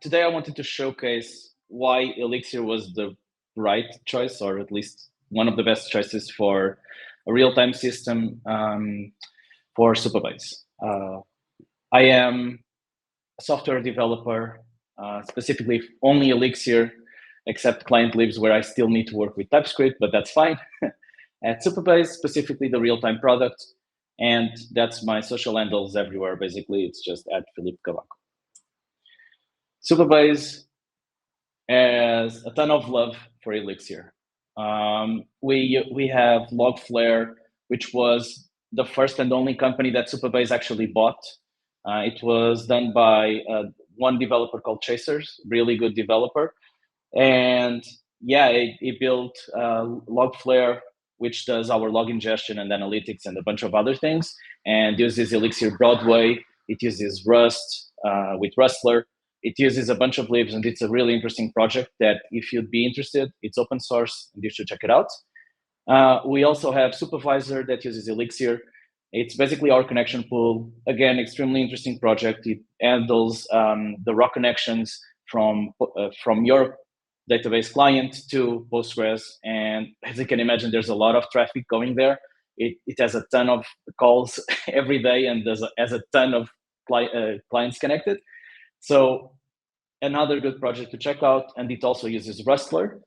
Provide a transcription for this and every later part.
today I wanted to showcase why Elixir was the right choice, or at least one of the best choices for a real-time system for Supabase. I am a software developer, specifically only Elixir, except client libs where I still need to work with TypeScript, but that's fine. At Supabase, specifically the real-time product, and that's my social handles everywhere. Basically, it's just at Filipe Cabaço. Supabase has a ton of love for Elixir. We have Logflare, which was the first and only company that Supabase actually bought. It was done by one developer called Chasers, really good developer. And yeah, it built Logflare, which does our log ingestion and analytics and a bunch of other things, and uses Elixir Broadway. It uses Rust with Rustler. It uses a bunch of libs, and it's a really interesting project that if you'd be interested, it's open source, and you should check it out. We also have Supervisor that uses Elixir. It's basically our connection pool. Again, extremely interesting project. It handles the raw connections from your database client to Postgres. And as you can imagine, there's a lot of traffic going there. It has a ton of calls every day, and has a ton of clients connected. So another good project to check out. And it also uses Rustler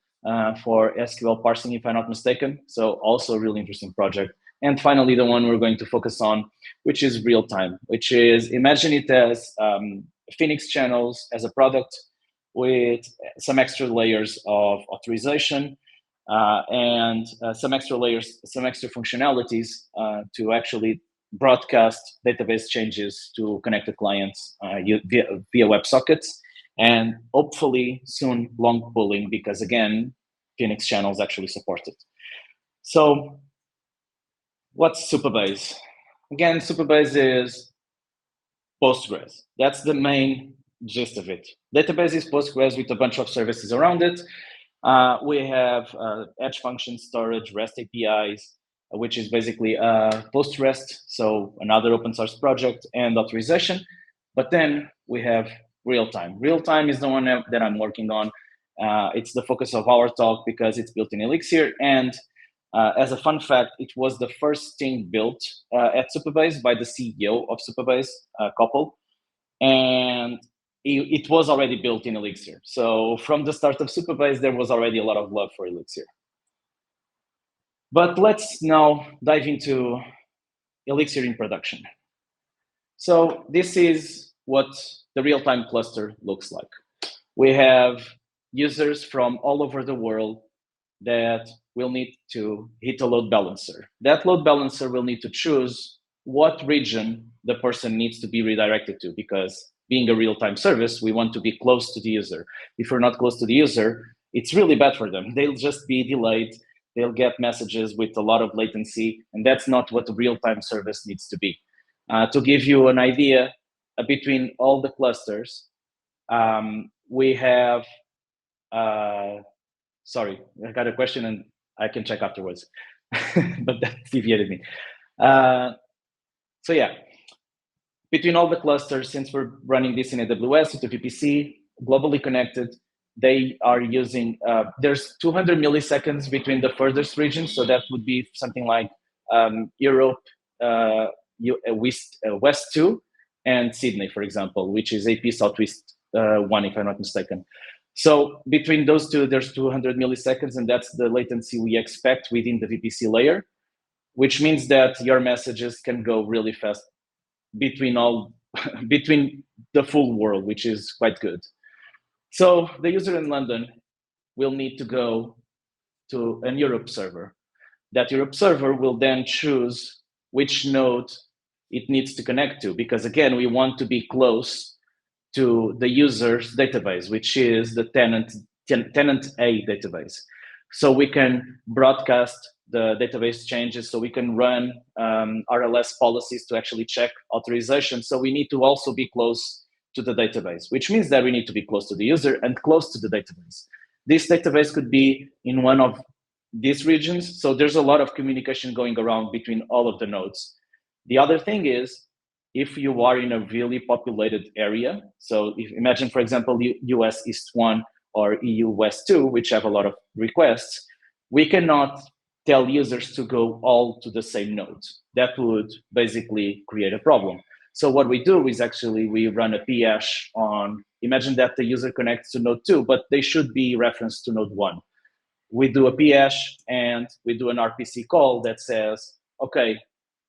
for SQL parsing, if I'm not mistaken. So also a really interesting project. And finally, the one we're going to focus on, which is Realtime, which is, imagine it as Phoenix channels as a product with some extra layers of authorization and some extra layers, some extra functionalities to actually broadcast database changes to connected clients via WebSockets, and hopefully soon long pooling, because again, Phoenix channels actually support it. So what's Supabase? Again, Supabase is Postgres. That's the main gist of it. Database is Postgres with a bunch of services around it. We have edge function storage, REST APIs, which is basically PostREST, so another open source project, and authorization. But then we have Realtime. Realtime is the one that I'm working on. It's the focus of our talk because it's built in Elixir. And as a fun fact, it was the first thing built at Supabase by the CEO of Supabase, Koppel. And it was already built in Elixir. So from the start of Supabase, there was already a lot of love for Elixir. But let's now dive into Elixir in production. So this is what the real-time cluster looks like. We have users from all over the world that will need to hit a load balancer. That load balancer will need to choose what region the person needs to be redirected to, because being a real-time service, we want to be close to the user. If we're not close to the user, it's really bad for them. They'll just be delayed. They'll get messages with a lot of latency, and that's not what a real-time service needs to be. To give you an idea, between all the clusters, we have, sorry, I got a question and I can check afterwards, but that deviated me. So yeah, between all the clusters, since we're running this in AWS with the VPC, globally connected, they are using, there's 200 milliseconds between the furthest regions. So that would be something like Europe, West 2, and Sydney, for example, which is AP Southwest 1, if I'm not mistaken. So between those two, there's 200 milliseconds, and that's the latency we expect within the VPC layer, which means that your messages can go really fast between the full world, which is quite good. So the user in London will need to go to an Europe server. That Europe server will then choose which node it needs to connect to, because again, we want to be close to the user's database, which is the tenant A database. So we can broadcast the database changes, so we can run RLS policies to actually check authorization. So we need to also be close to the database, which means that we need to be close to the user and close to the database. This database could be in one of these regions. So there's a lot of communication going around between all of the nodes. The other thing is, if you are in a really populated area. So imagine, for example, US East 1 or EU West 2, which have a lot of requests, we cannot tell users to go all to the same node. That would basically create a problem. So what we do is actually we run a p-hash on, imagine that the user connects to node 2, but they should be referenced to node 1. We do a p-hash and we do an RPC call that says, okay,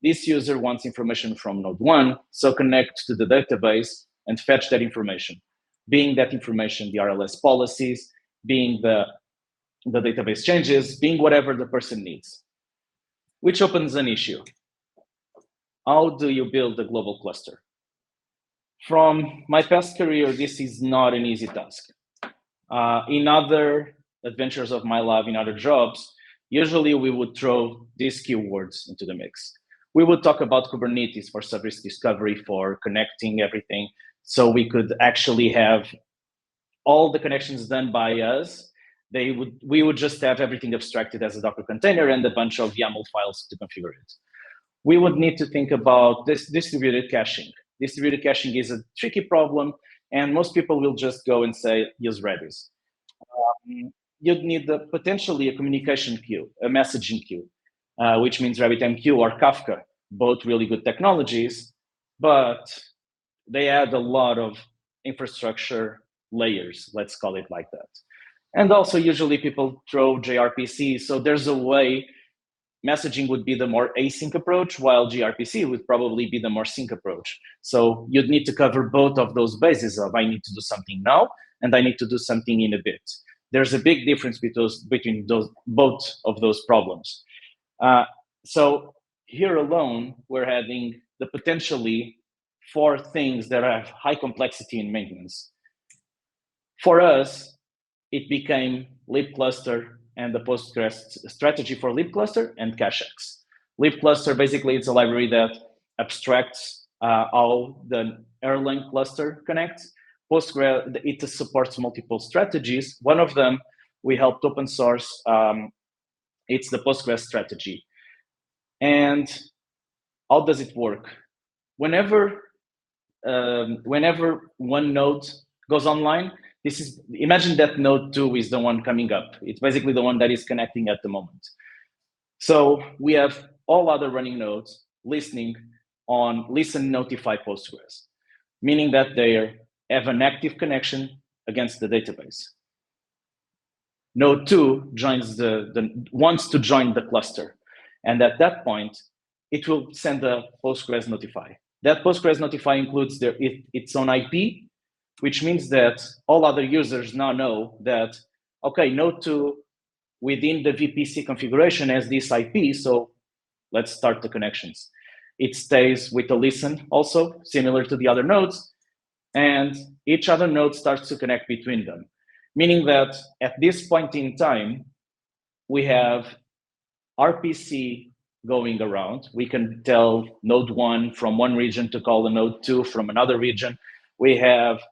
this user wants information from node 1, so connect to the database and fetch that information. Being that information, the RLS policies, being the database changes, being whatever the person needs, which opens an issue. How do you build a global cluster? From my past career, this is not an easy task. In other adventures of my life, in other jobs, usually we would throw these keywords into the mix. We would talk about Kubernetes for service discovery, for connecting everything. So we could actually have all the connections done by us. We would just have everything abstracted as a Docker container and a bunch of YAML files to configure it. We would need to think about this distributed caching. Distributed caching is a tricky problem, and most people will just go and say, use Redis. You'd need potentially a communication queue, a messaging queue, which means RabbitMQ or Kafka, both really good technologies, but they add a lot of infrastructure layers, let's call it like that. And also usually people throw gRPC, so there's a way messaging would be the more async approach, while gRPC would probably be the more sync approach. So you'd need to cover both of those bases of I need to do something now, and I need to do something in a bit. There's a big difference between both of those problems. So here alone, we're having the potentially 4 things that have high complexity in maintenance. For us, it became libcluster and the Postgres strategy for libcluster and CacheX. Libcluster, basically, it's a library that abstracts how the Erlang cluster connects. Postgres, it supports multiple strategies. One of them, we helped open source. It's the Postgres strategy. And how does it work? Whenever one node goes online, imagine that node 2 is the one coming up. It's basically the one that is connecting at the moment. So we have all other running nodes listening on listen notify Postgres, meaning that they have an active connection against the database. Node 2 wants to join the cluster. And at that point, it will send a Postgres notify. That Postgres notify includes its own IP, which means that all other users now know that, okay, node 2 within the VPC configuration has this IP, so let's start the connections. It stays with the listen also, similar to the other nodes, and each other node starts to connect between them, meaning that at this point in time, we have RPC going around. We can tell node 1 from one region to call a node 2 from another region. We have,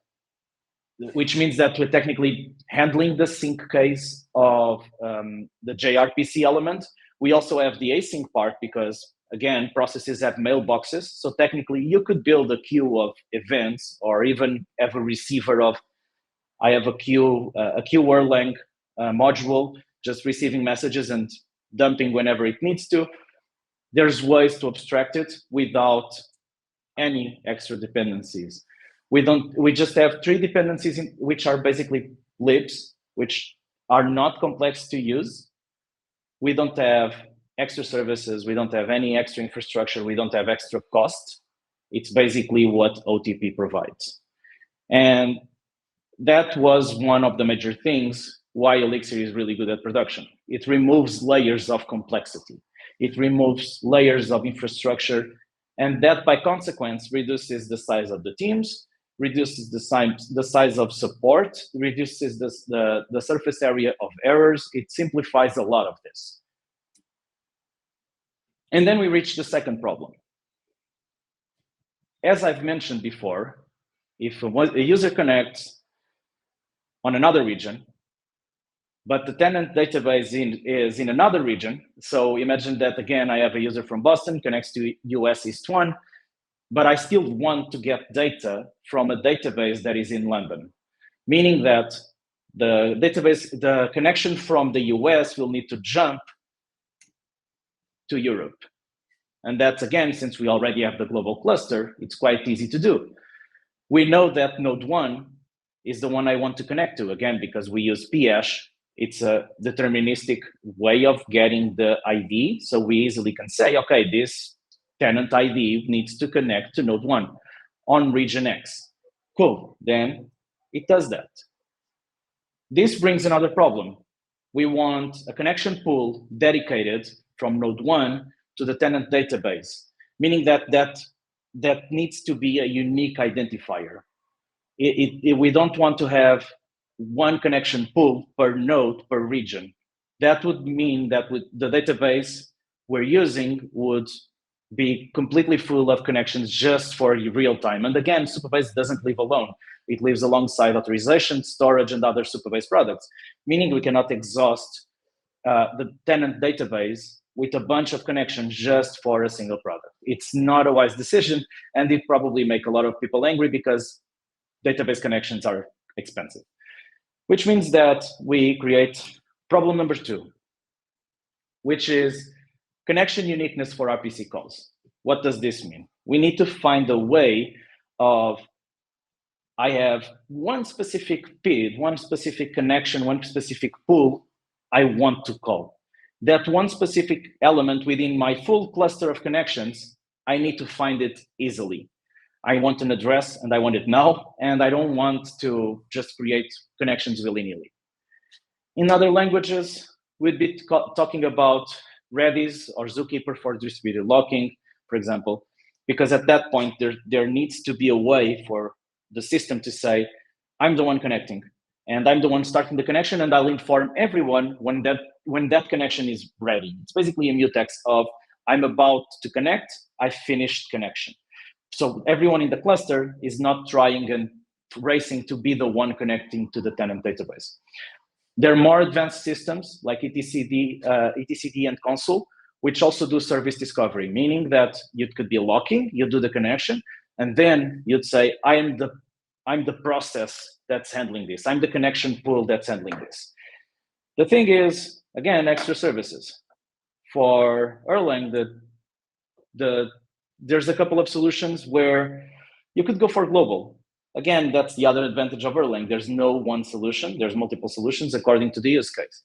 which means that we're technically handling the sync case of the gRPC element. We also have the async part because, again, processes have mailboxes. So technically, you could build a queue of events or even have a receiver of, I have a queue Erlang module, just receiving messages and dumping whenever it needs to. There's ways to abstract it without any extra dependencies. We just have 3 dependencies which are basically libs, which are not complex to use. We don't have extra services. We don't have any extra infrastructure. We don't have extra cost. It's basically what OTP provides. And that was one of the major things why Elixir is really good at production. It removes layers of complexity. It removes layers of infrastructure, and that by consequence reduces the size of the teams, reduces the size of support, reduces the surface area of errors. It simplifies a lot of this. And then we reach the second problem. As I've mentioned before, if a user connects on another region, but the tenant database is in another region. So imagine that, again, I have a user from Boston, connects to US East 1. but I still want to get data from a database that is in London, meaning that the database, the connection from the US will need to jump to Europe. And that's, again, since we already have the global cluster, it's quite easy to do. We know that node 1 is the one I want to connect to, again, because we use phash. It's a deterministic way of getting the ID. So we easily can say, okay, this tenant ID needs to connect to node 1 on region X. Cool, then it does that. This brings another problem. We want a connection pool dedicated from node 1 to the tenant database, meaning that needs to be a unique identifier. We don't want to have one connection pool per node per region. That would mean that the database we're using would be completely full of connections just for real time. And again, Supabase doesn't live alone. It lives alongside authorization, storage, and other Supabase products, meaning we cannot exhaust the tenant database with a bunch of connections just for a single product. It's not a wise decision, and it probably make a lot of people angry because database connections are expensive, which means that we create problem number 2, which is connection uniqueness for RPC calls. What does this mean? We need to find a way of, I have one specific PID, one specific connection, one specific pool I want to call. That one specific element within my full cluster of connections, I need to find it easily. I want an address and I want it now, and I don't want to just create connections willy-nilly. In other languages, we'd be talking about Redis or Zookeeper for distributed locking, for example, because at that point, there needs to be a way for the system to say, I'm the one connecting, and I'm the one starting the connection, and I'll inform everyone when that connection is ready. It's basically a mutex of, I'm about to connect, I finished connection. So everyone in the cluster is not trying and racing to be the one connecting to the tenant database. There are more advanced systems like etcd and Consul, which also do service discovery, meaning that you could be locking, you do the connection, and then you'd say, I'm the process that's handling this. I'm the connection pool that's handling this. The thing is, again, extra services. For Erlang, there's a couple of solutions where you could go for global. Again, that's the other advantage of Erlang. There's no one solution. There's multiple solutions according to the use case.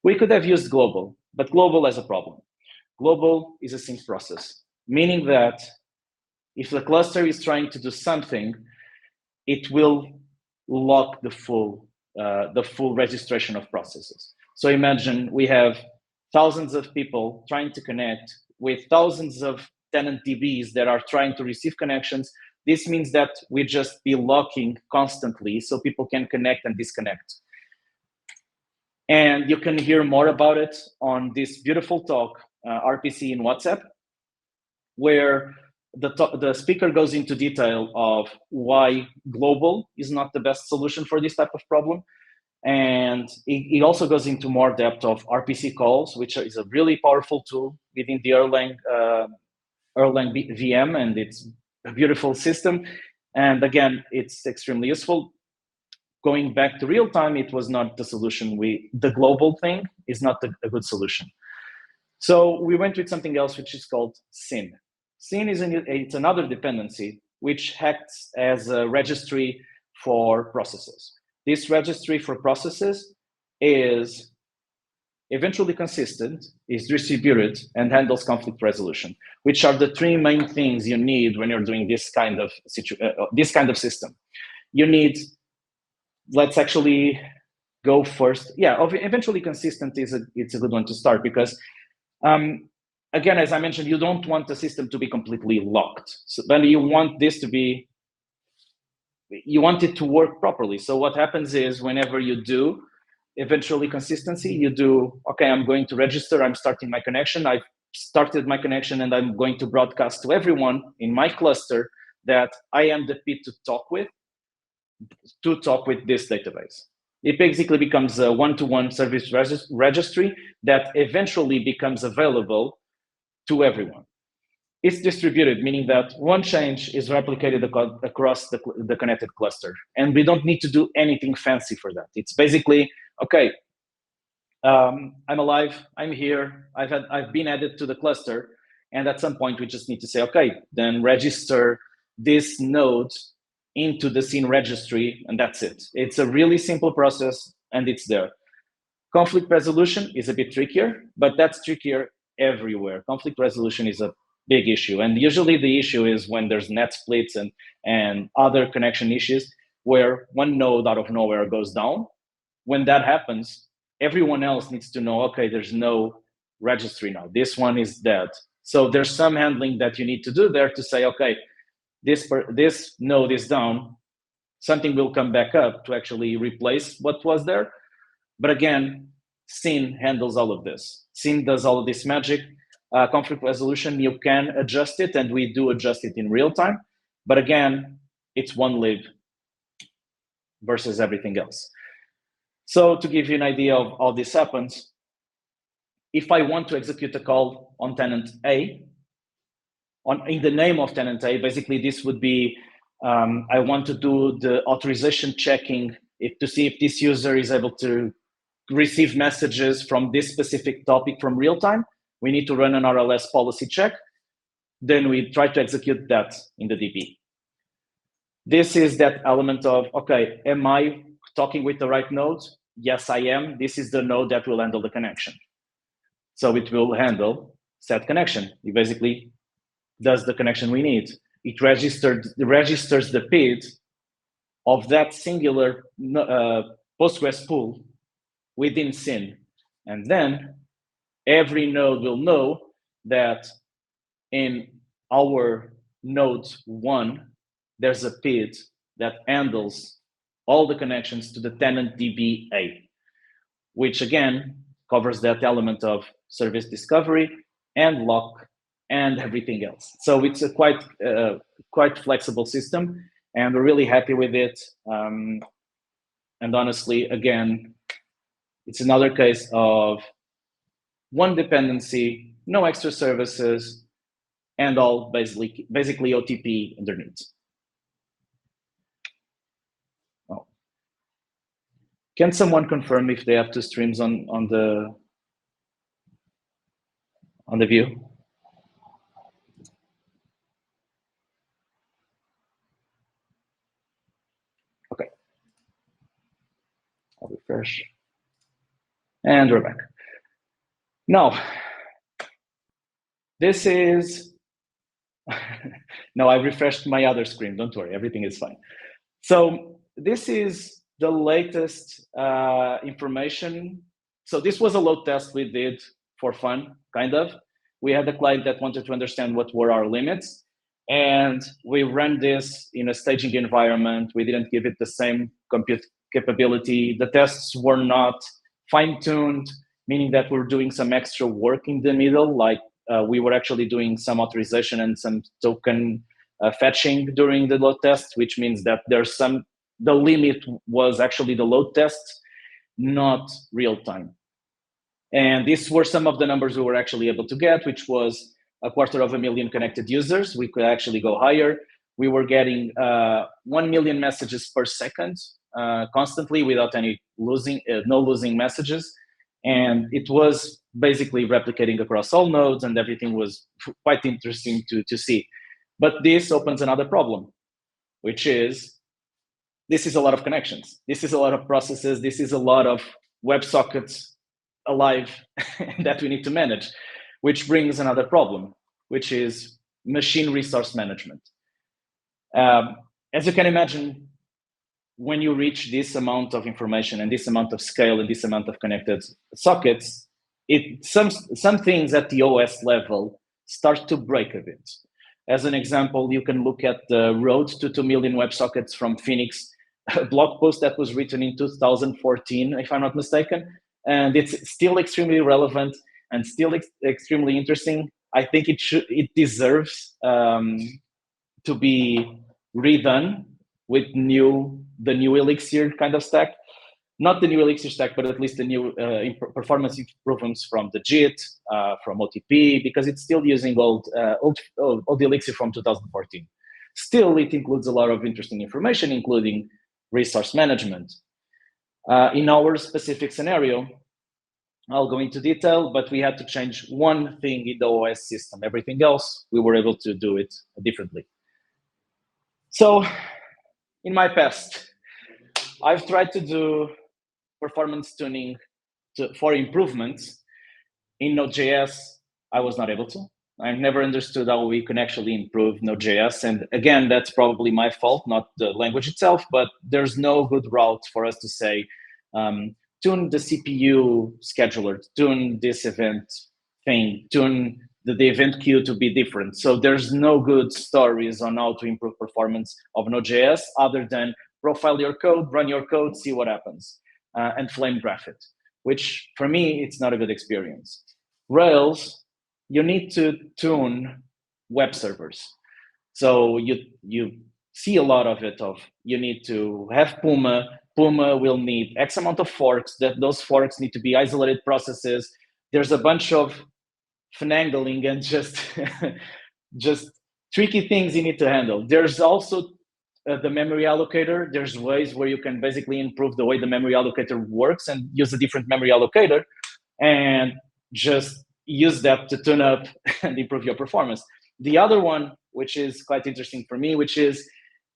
We could have used global, but global has a problem. Global is a sync process, meaning that if the cluster is trying to do something, it will lock the full registration of processes. So imagine we have thousands of people trying to connect with thousands of tenant DBs that are trying to receive connections. This means that we just be locking constantly so people can connect and disconnect. And you can hear more about it on this beautiful talk, RPC in WhatsApp, where the speaker goes into detail of why global is not the best solution for this type of problem. And it also goes into more depth of RPC calls, which is a really powerful tool within the Erlang VM, and it's a beautiful system. And again, it's extremely useful. Going back to real time, it was not the solution. The global thing is not a good solution. So we went with something else, which is called SYN. SYN it's another dependency which acts as a registry for processes. This registry for processes is eventually consistent, is distributed, and handles conflict resolution, which are the 3 main things you need when you're doing this kind of system. You need, let's actually go first. Yeah, eventually consistent it's a good one to start because, again, as I mentioned, you don't want the system to be completely locked. So then you want it to work properly. So what happens is whenever you do eventually consistency, you do, okay, I'm going to register, I'm starting my connection, I've started my connection, and I'm going to broadcast to everyone in my cluster that I am the PID to talk with this database. It basically becomes a one-to-one service registry that eventually becomes available to everyone. it's distributed, meaning that one change is replicated across the connected cluster. And we don't need to do anything fancy for that. It's basically, okay, I'm alive, I'm here, I've been added to the cluster. And at some point, we just need to say, okay, then register this node into the scene registry, and that's it. It's a really simple process, and it's there. Conflict resolution is a bit trickier, but that's trickier everywhere. Conflict resolution is a big issue. And usually the issue is when there's net splits and other connection issues where one node out of nowhere goes down. When that happens, everyone else needs to know, okay, there's no registry now. This one is dead. So there's some handling that you need to do there to say, okay, this node is down. Something will come back up to actually replace what was there. But again, Scene handles all of this. Scene does all of this magic. Conflict resolution, you can adjust it, and we do adjust it in real time. But again, it's one lib versus everything else. So to give you an idea of how this happens, if I want to execute a call on tenant A, in the name of tenant A, basically this would be, I want to do the authorization checking to see if this user is able to receive messages from this specific topic from real time. We need to run an RLS policy check. Then we try to execute that in the DB. This is that element of, okay, am I talking with the right node? Yes, I am. This is the node that will handle the connection. So it will handle set connection. It basically does the connection we need. It registers the PID of that singular Postgres pool within SYN. And then every node will know that in our node 1, there's a PID that handles all the connections to the tenant DBA, which again covers that element of service discovery and lock and everything else. So it's a quite flexible system, and we're really happy with it. And honestly, again, it's another case of one dependency, no extra services, and all basically OTP underneath. Oh. Can someone confirm if they have 2 streams on the view? Okay. I'll refresh. And we're back. Now, this is, no, I refreshed my other screen. Don't worry, everything is fine. So this is the latest information. So this was a load test we did for fun, kind of. We had a client that wanted to understand what were our limits, and we ran this in a staging environment. We didn't give it the same compute capability. The tests were not fine-tuned, meaning that we're doing some extra work in the middle, like we were actually doing some authorization and some token fetching during the load test, which means that the limit was actually the load test, not real time. And these were some of the numbers we were actually able to get, which was 250,000 connected users. We could actually go higher. We were getting 1 million messages per second constantly without any no losing messages. And it was basically replicating across all nodes, and everything was quite interesting to see. But this opens another problem, which is, this is a lot of connections. This is a lot of processes. This is a lot of WebSockets alive that we need to manage, which brings another problem, which is machine resource management. As you can imagine, when you reach this amount of information and this amount of scale and this amount of connected sockets, some things at the OS level start to break a bit. As an example, you can look at the road to 2 million WebSockets from Phoenix, a blog post that was written in 2014, if I'm not mistaken, and it's still extremely relevant and still extremely interesting. I think it deserves to be redone with the new Elixir kind of stack. not the new Elixir stack, but at least the new performance improvements from the JIT, from OTP, because it's still using old Elixir from 2014. Still, it includes a lot of interesting information, including resource management. In our specific scenario, I'll go into detail, but we had to change one thing in the OS system. Everything else, we were able to do it differently. So in my past, I've tried to do performance tuning for improvements. In Node.js, I was not able to. I never understood how we can actually improve Node.js. And again, that's probably my fault, not the language itself, but there's no good route for us to say, tune the CPU scheduler, tune this event thing, tune the event queue to be different. So there's no good stories on how to improve performance of Node.js other than profile your code, run your code, see what happens, and flame graph it, which for me, it's not a good experience. Rails, you need to tune web servers. So you see a lot of it you need to have Puma. Puma will need X amount of forks, that those forks need to be isolated processes. There's a bunch of finagling and just tricky things you need to handle. There's also the memory allocator. There's ways where you can basically improve the way the memory allocator works and use a different memory allocator and just use that to tune up and improve your performance. The other one, which is quite interesting for me, which is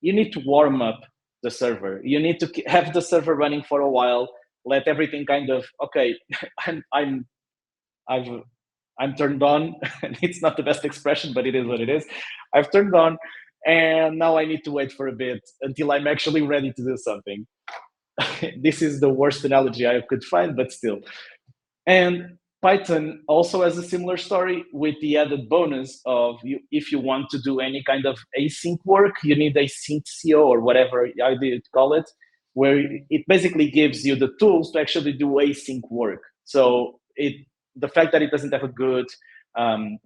you need to warm up the server. You need to have the server running for a while, let everything kind of, okay, I'm turned on. It's not the best expression, but it is what it is. I've turned on, and now I need to wait for a bit until I'm actually ready to do something. This is the worst analogy I could find, but still. And Python also has a similar story with the added bonus of if you want to do any kind of async work, you need asyncio or whatever I did call it, where it basically gives you the tools to actually do async work. So the fact that it doesn't have a good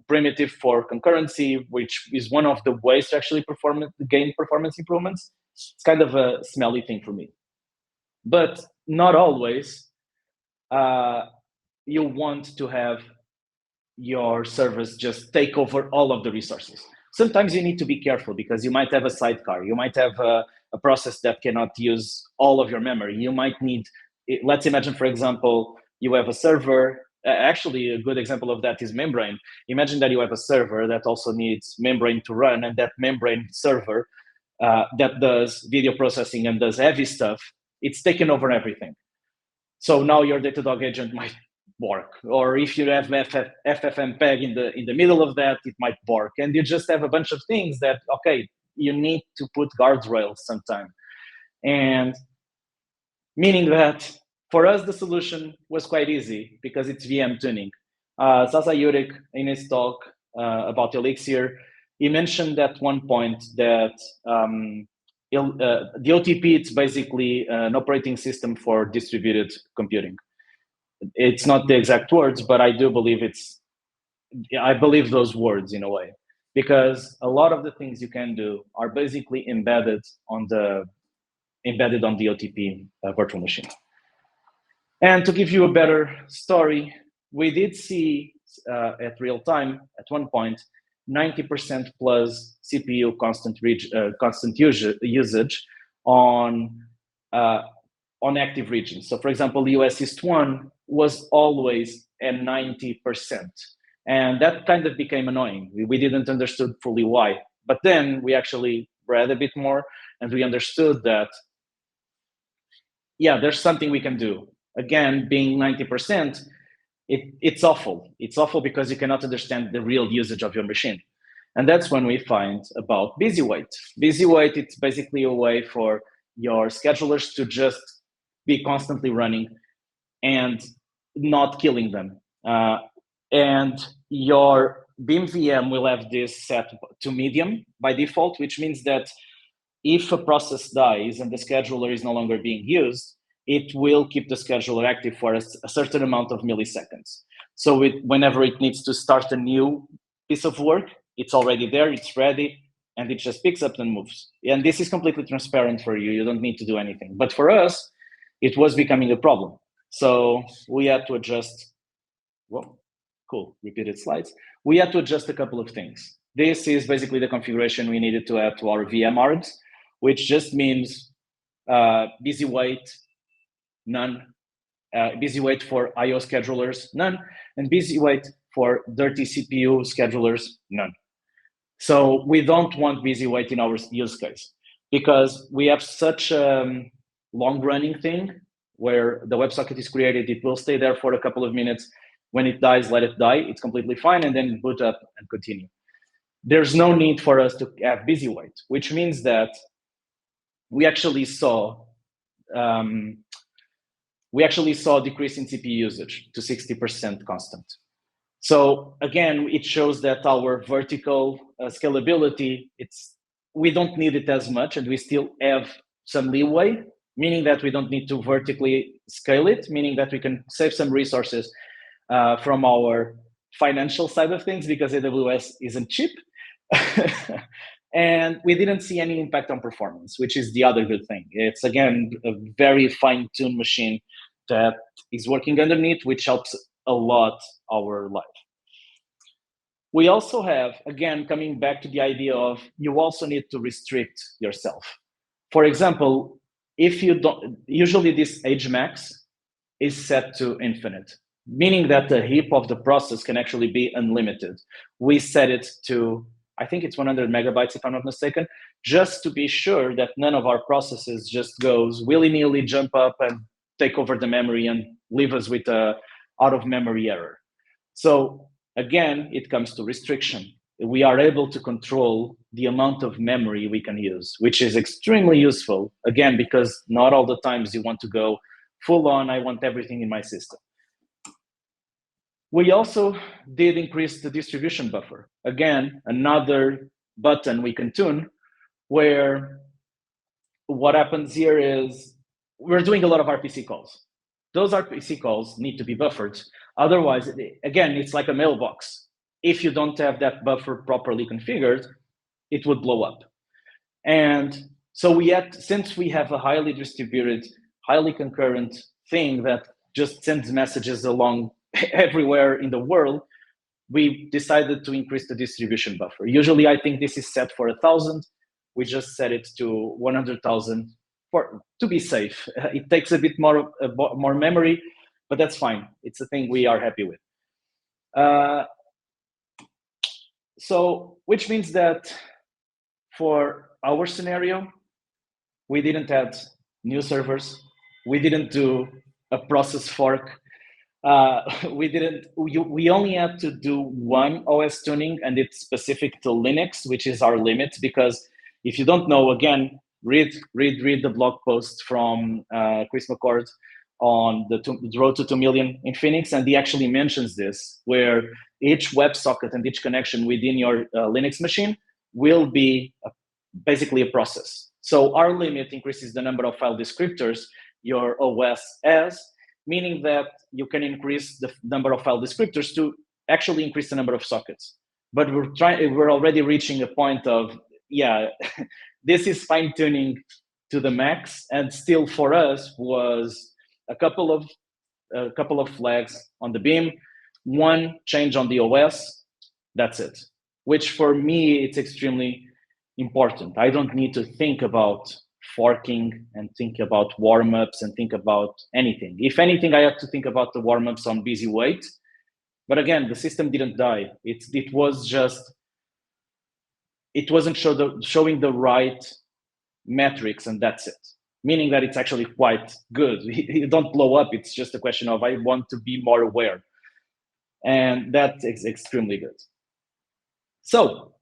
primitive for concurrency, which is one of the ways to actually gain performance improvements, it's kind of a smelly thing for me. But not always. You want to have your service just take over all of the resources. Sometimes you need to be careful because you might have a sidecar. You might have a process that cannot use all of your memory. You might need, let's imagine, for example, you have a server. Actually, a good example of that is Membrane. Imagine that you have a server that also needs Membrane to run, and that Membrane server that does video processing and does heavy stuff, it's taken over everything. So now your Datadog agent might bork, or if you have FFmpeg in the middle of that, it might bork, and you just have a bunch of things that, okay, you need to put guardrails sometime. And meaning that for us, the solution was quite easy because it's VM tuning. Sasa Jurek, in his talk about Elixir, he mentioned at one point that the OTP, it's basically an operating system for distributed computing. It's not the exact words, but I do believe I believe those words in a way, because a lot of the things you can do are basically embedded on the OTP virtual machine. And to give you a better story, we did see at Realtime at one point 90% plus CPU constant usage on active regions. So for example, the US East 1 was always at 90%. And that kind of became annoying. We didn't understood fully why. But then we actually read a bit more and we understood that, yeah, there's something we can do. Again, being 90%, it's awful. It's awful because you cannot understand the real usage of your machine. And that's when we find about BusyWait. BusyWait, it's basically a way for your schedulers to just be constantly running and not killing them. And your Beam VM will have this set to medium by default, which means that if a process dies and the scheduler is no longer being used, it will keep the scheduler active for a certain amount of milliseconds. So whenever it needs to start a new piece of work, it's already there, it's ready, and it just picks up and moves. And this is completely transparent for you. You don't need to do anything. But for us, it was becoming a problem. So we had to adjust. Well, cool, repeated slides. We had to adjust a couple of things. This is basically the configuration we needed to add to our VM arbs, which just means busy wait, none. Busy wait for IO schedulers, none. And busy wait for dirty CPU schedulers, none. So we don't want busy wait in our use case because we have such a long-running thing where the WebSocket is created, it will stay there for a couple of minutes. When it dies, let it die. It's completely fine, and then boot up and continue. There's no need for us to have busy wait, which means that we actually saw a decrease in CPU usage to 60% constant. So again, it shows that our vertical scalability, we don't need it as much, and we still have some leeway, meaning that we don't need to vertically scale it, meaning that we can save some resources from our financial side of things because AWS isn't cheap. And we didn't see any impact on performance, which is the other good thing. It's, again, a very fine-tuned machine that is working underneath, which helps a lot our life. We also have, again, coming back to the idea of you also need to restrict yourself. For example, if you don't, usually this age max is set to infinite, meaning that the heap of the process can actually be unlimited. We set it to, I think it's 100 megabytes, if I'm not mistaken, just to be sure that none of our processes just goes willy-nilly, jump up and take over the memory and leave us with a out-of-memory error. So again, it comes to restriction. We are able to control the amount of memory we can use, which is extremely useful, again, because not all the times you want to go full on, I want everything in my system. We also did increase the distribution buffer. Again, another button we can tune, where what happens here is we're doing a lot of RPC calls. Those RPC calls need to be buffered. Otherwise, again, it's like a mailbox. If you don't have that buffer properly configured, it would blow up. And so since we have a highly distributed, highly concurrent thing that just sends messages along everywhere in the world, we decided to increase the distribution buffer. Usually, I think this is set for 1,000. We just set it to 100,000 to be safe. It takes a bit more memory, but that's fine. It's a thing we are happy with. So, which means that for our scenario, we didn't add new servers. We didn't do a process fork. We only had to do one OS tuning, and it's specific to Linux, which is our limit. Because if you don't know, again, read the blog post from Chris McCord on the road to 2 million in Phoenix, and he actually mentions this, where each WebSocket and each connection within your Linux machine will be basically a process. So our limit increases the number of file descriptors your OS has, meaning that you can increase the number of file descriptors to actually increase the number of sockets. But we're already reaching a point of, yeah, this is fine-tuning to the max, and still for us was a couple of flags on the beam, one change on the OS, that's it. Which for me, it's extremely important. I don't need to think about forking and think about warm-ups and think about anything. If anything, I have to think about the warm-ups on busy wait. But again, the system didn't die. It wasn't showing the right metrics, and that's it. Meaning that it's actually quite good. You don't blow up. It's just a question of, I want to be more aware. And that is extremely good. So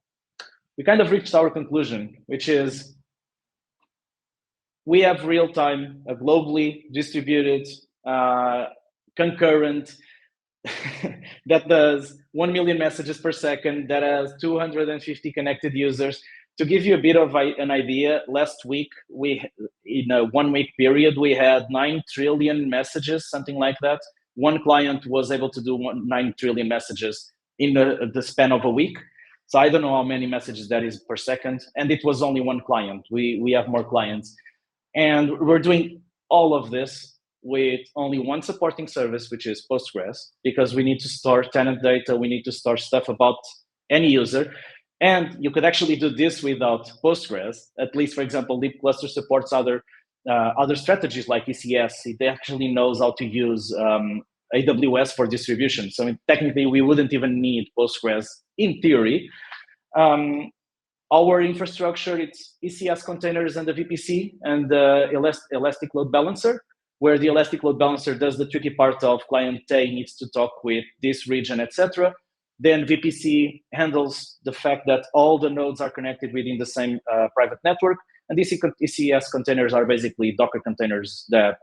we kind of reached our conclusion, which is we have real-time, a globally distributed, concurrent, that does 1 million messages per second, that has 250 connected users. To give you a bit of an idea, last week, in a 1 week period, we had 9 trillion messages, something like that. One client was able to do 9 trillion messages in the span of a week. So I don't know how many messages that is per second. And it was only one client. We have more clients. And we're doing all of this with only one supporting service, which is Postgres, because we need to store tenant data, we need to store stuff about any user. And you could actually do this without Postgres. At least, for example, libcluster supports other strategies like ECS. It actually knows how to use AWS for distribution. So technically, we wouldn't even need Postgres in theory. Our infrastructure, it's ECS containers and the VPC and the Elastic Load Balancer, where the Elastic Load Balancer does the tricky part of client A needs to talk with this region, etc. Then VPC handles the fact that all the nodes are connected within the same private network. And these ECS containers are basically Docker containers that,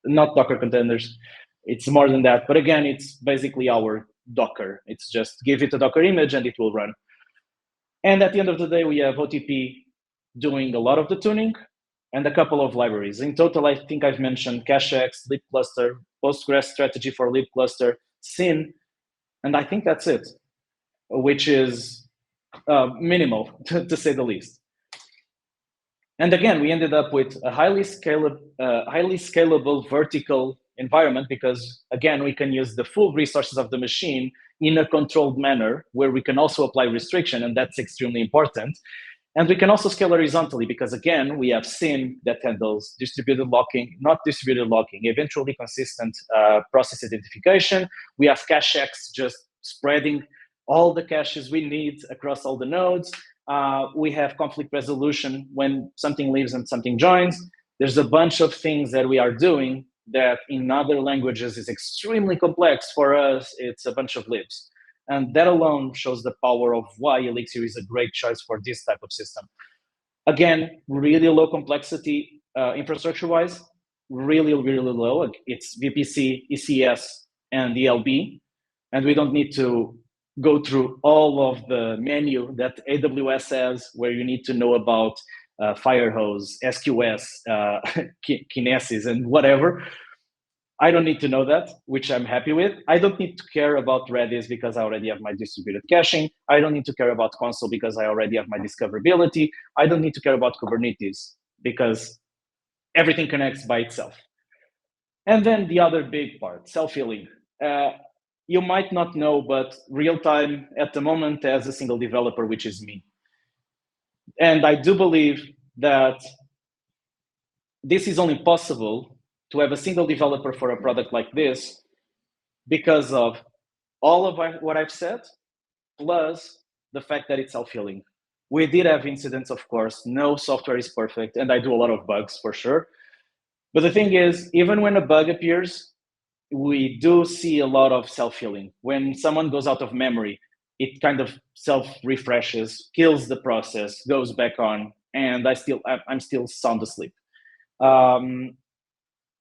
not Docker containers, it's more than that. But again, it's basically our Docker. It's just give it a Docker image and it will run. And at the end of the day, we have OTP doing a lot of the tuning and a couple of libraries. In total, I think I've mentioned CacheX, libcluster, Postgres strategy for libcluster, SYN, and I think that's it, which is minimal, to say the least. And again, we ended up with a highly scalable vertical environment because, again, we can use the full resources of the machine in a controlled manner where we can also apply restriction, and that's extremely important. And we can also scale horizontally because, again, we have SYN that handles distributed locking, not distributed locking, eventually consistent process identification. We have CacheX just spreading all the caches we need across all the nodes. We have conflict resolution when something leaves and something joins. There's a bunch of things that we are doing that in other languages is extremely complex. For us, it's a bunch of libs. And that alone shows the power of why Elixir is a great choice for this type of system. Again, really low complexity infrastructure-wise, really, really low. It's VPC, ECS, and ELB. And we don't need to go through all of the menu that AWS has, where you need to know about Firehose, SQS, Kinesis, and whatever. I don't need to know that, which I'm happy with. I don't need to care about Redis because I already have my distributed caching. I don't need to care about console because I already have my discoverability. I don't need to care about Kubernetes because everything connects by itself. And then the other big part, self-healing. You might not know, but Realtime at the moment has a single developer, which is me. And I do believe that this is only possible to have a single developer for a product like this because of all of what I've said, plus the fact that it's self-healing. We did have incidents, of course. No software is perfect, and I do a lot of bugs for sure. But the thing is, even when a bug appears, we do see a lot of self-healing. When someone goes out of memory, it kind of self-refreshes, kills the process, goes back on, and I'm still sound asleep.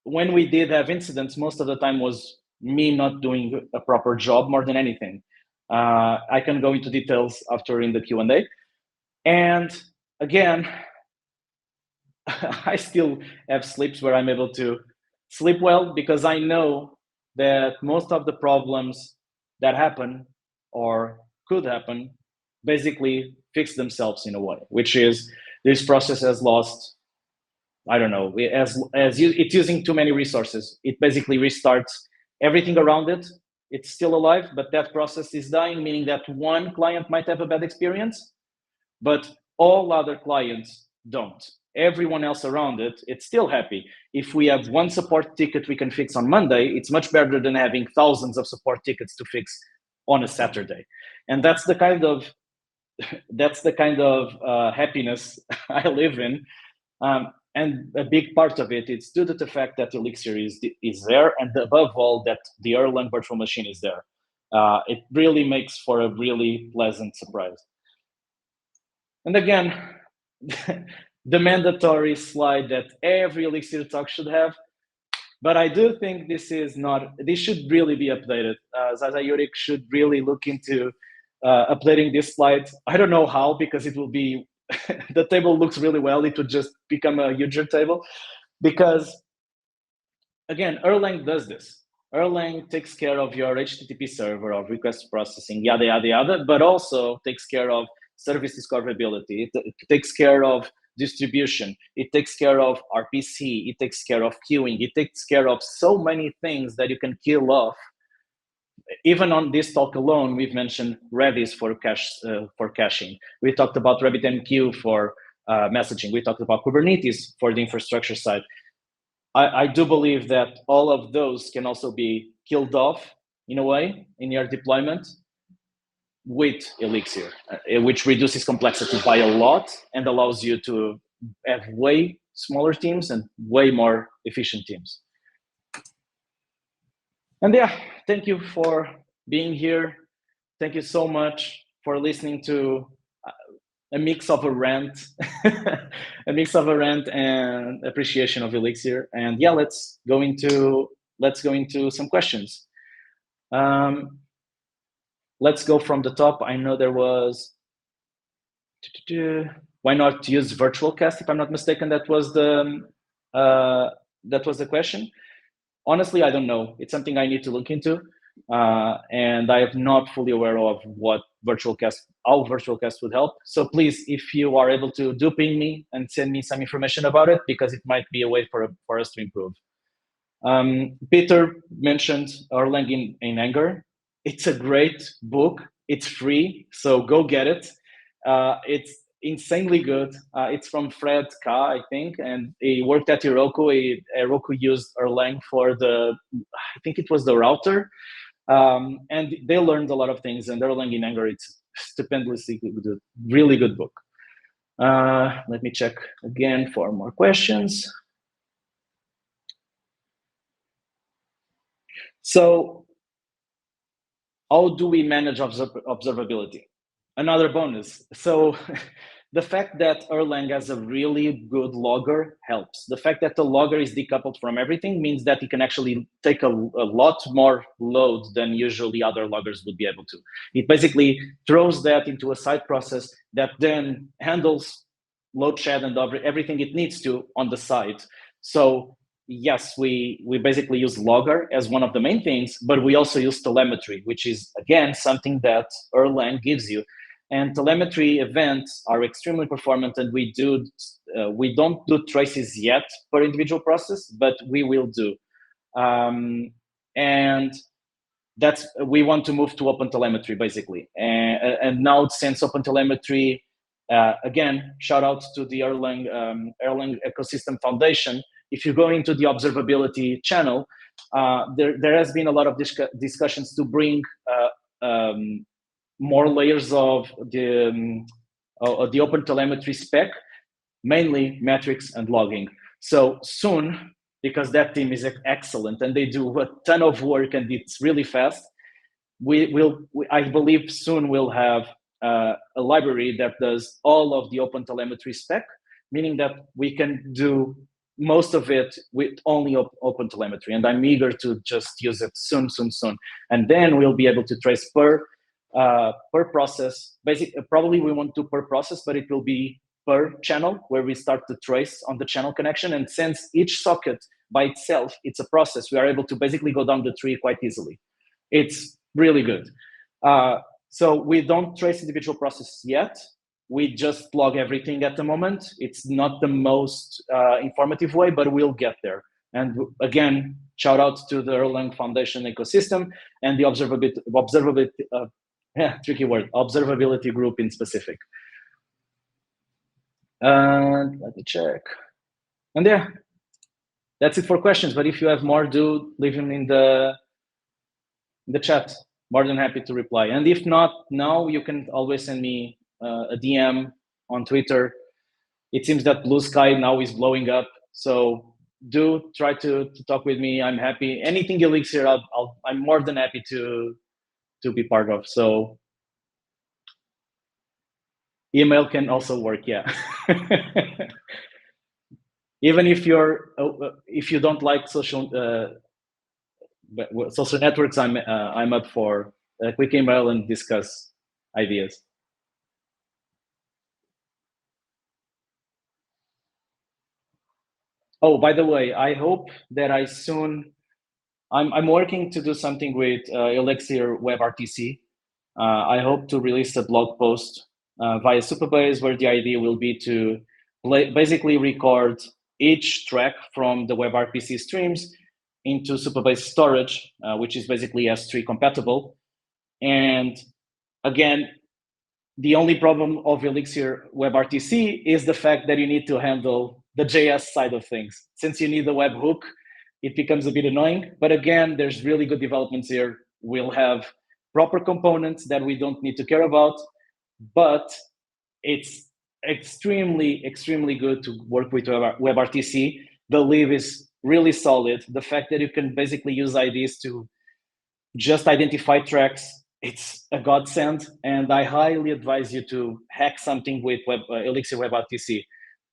When we did have incidents, most of the time was me not doing a proper job more than anything. I can go into details after in the Q&A. And again, I still have sleeps where I'm able to sleep well because I know that most of the problems that happen or could happen basically fix themselves in a way, which is this process has lost, I don't know, it's using too many resources. It basically restarts everything around it. It's still alive, but that process is dying, meaning that one client might have a bad experience, but all other clients don't. Everyone else around it, it's still happy. If we have one support ticket we can fix on Monday, it's much better than having thousands of support tickets to fix on a Saturday. And that's the kind of happiness I live in. And a big part of it is due to the fact that Elixir is there, and above all, that the Erlang virtual machine is there. It really makes for a really pleasant surprise. And again, the mandatory slide that every Elixir talk should have, but I do think this should really be updated. Zaza Yurik should really look into updating this slide. I don't know how, because it will be, the table looks really well. It would just become a user table because, again, Erlang does this. Erlang takes care of your HTTP server, of request processing, yada, yada, yada, but also takes care of service discoverability. It takes care of distribution. It takes care of RPC. It takes care of queuing. It takes care of so many things that you can kill off. Even on this talk alone, we've mentioned Redis for caching. We talked about RabbitMQ for messaging. We talked about Kubernetes for the infrastructure side. I do believe that all of those can also be killed off in a way in your deployment with Elixir, which reduces complexity by a lot and allows you to have way smaller teams and way more efficient teams. And yeah, thank you for being here. Thank you so much for listening to a mix of a rant, and appreciation of Elixir. And yeah, let's go into some questions. Let's go from the top. I know there was, why not use virtualcast? If I'm not mistaken, that was the question. Honestly, I don't know. It's something I need to look into, and I am not fully aware of how virtualcast would help. So please, if you are able to, do ping me and send me some information about it, because it might be a way for us to improve. Peter mentioned Erlang in Anger. It's a great book. It's free, so go get it. It's insanely good. It's from Fred Ka, I think, and he worked at Heroku. Heroku used Erlang for I think it was the router, and they learned a lot of things. And Erlang in Anger, it's stupendously good, really good book. Let me check again for more questions. So, how do we manage observability? Another bonus. So the fact that Erlang has a really good logger helps. The fact that the logger is decoupled from everything means that it can actually take a lot more load than usually other loggers would be able to. It basically throws that into a side process that then handles load shed and everything it needs to on the side. So yes, we basically use logger as one of the main things, but we also use telemetry, which is, again, something that Erlang gives you. And telemetry events are extremely performant, and we don't do traces yet per individual process, but we will do. And we want to move to OpenTelemetry, basically. And now, since OpenTelemetry, again, shout out to the Erlang Ecosystem Foundation. If you go into the observability channel, there has been a lot of discussions to bring more layers of the OpenTelemetry spec, mainly metrics and logging. So soon, because that team is excellent and they do a ton of work and it's really fast, I believe soon we'll have a library that does all of the OpenTelemetry spec, meaning that we can do most of it with only OpenTelemetry. And I'm eager to just use it soon. And then we'll be able to trace per process. Probably we won't do per process, but it will be per channel, where we start to trace on the channel connection. And since each socket by itself, it's a process, we are able to basically go down the tree quite easily. It's really good. So we don't trace individual processes yet. We just log everything at the moment. It's not the most informative way, but we'll get there. And again, shout out to the Erlang Foundation ecosystem and the observability group in specific. And let me check. And yeah, that's it for questions. But if you have more, do leave them in the chat. More than happy to reply. And if not now, you can always send me a DM on Twitter. It seems that Blue Sky now is blowing up. So do try to talk with me. I'm happy. Anything Elixir, I'm more than happy to be part of. So email can also work, yeah. Even if you don't like social networks, I'm up for a quick email and discuss ideas. Oh, by the way, I hope that I'm working to do something with Elixir WebRTC. I hope to release a blog post via Supabase, where the idea will be to basically record each track from the WebRTC streams into Supabase storage, which is basically S3 compatible. And again, the only problem of Elixir WebRTC is the fact that you need to handle the JS side of things. Since you need the webhook, it becomes a bit annoying. But again, there's really good developments here. We'll have proper components that we don't need to care about, but it's extremely, extremely good to work with WebRTC. The lib is really solid. The fact that you can basically use IDs to just identify tracks, it's a godsend. And I highly advise you to hack something with Elixir WebRTC.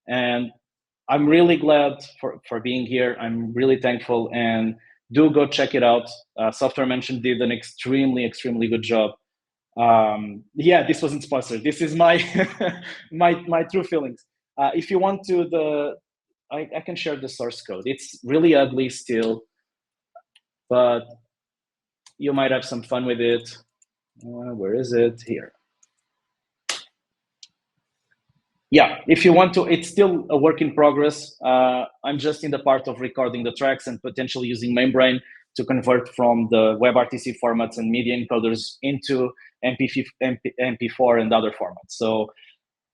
And I'm really glad for being here. I'm really thankful, and do go check it out. Software Mention did an extremely, extremely good job. Yeah, this wasn't sponsored. This is my my true feelings. If you want to, I can share the source code. It's really ugly still, but you might have some fun with it. Where is it? Here. Yeah, if you want to, it's still a work in progress. I'm just in the part of recording the tracks and potentially using MainBrain to convert from the WebRTC formats and media encoders into MP4 and other formats. So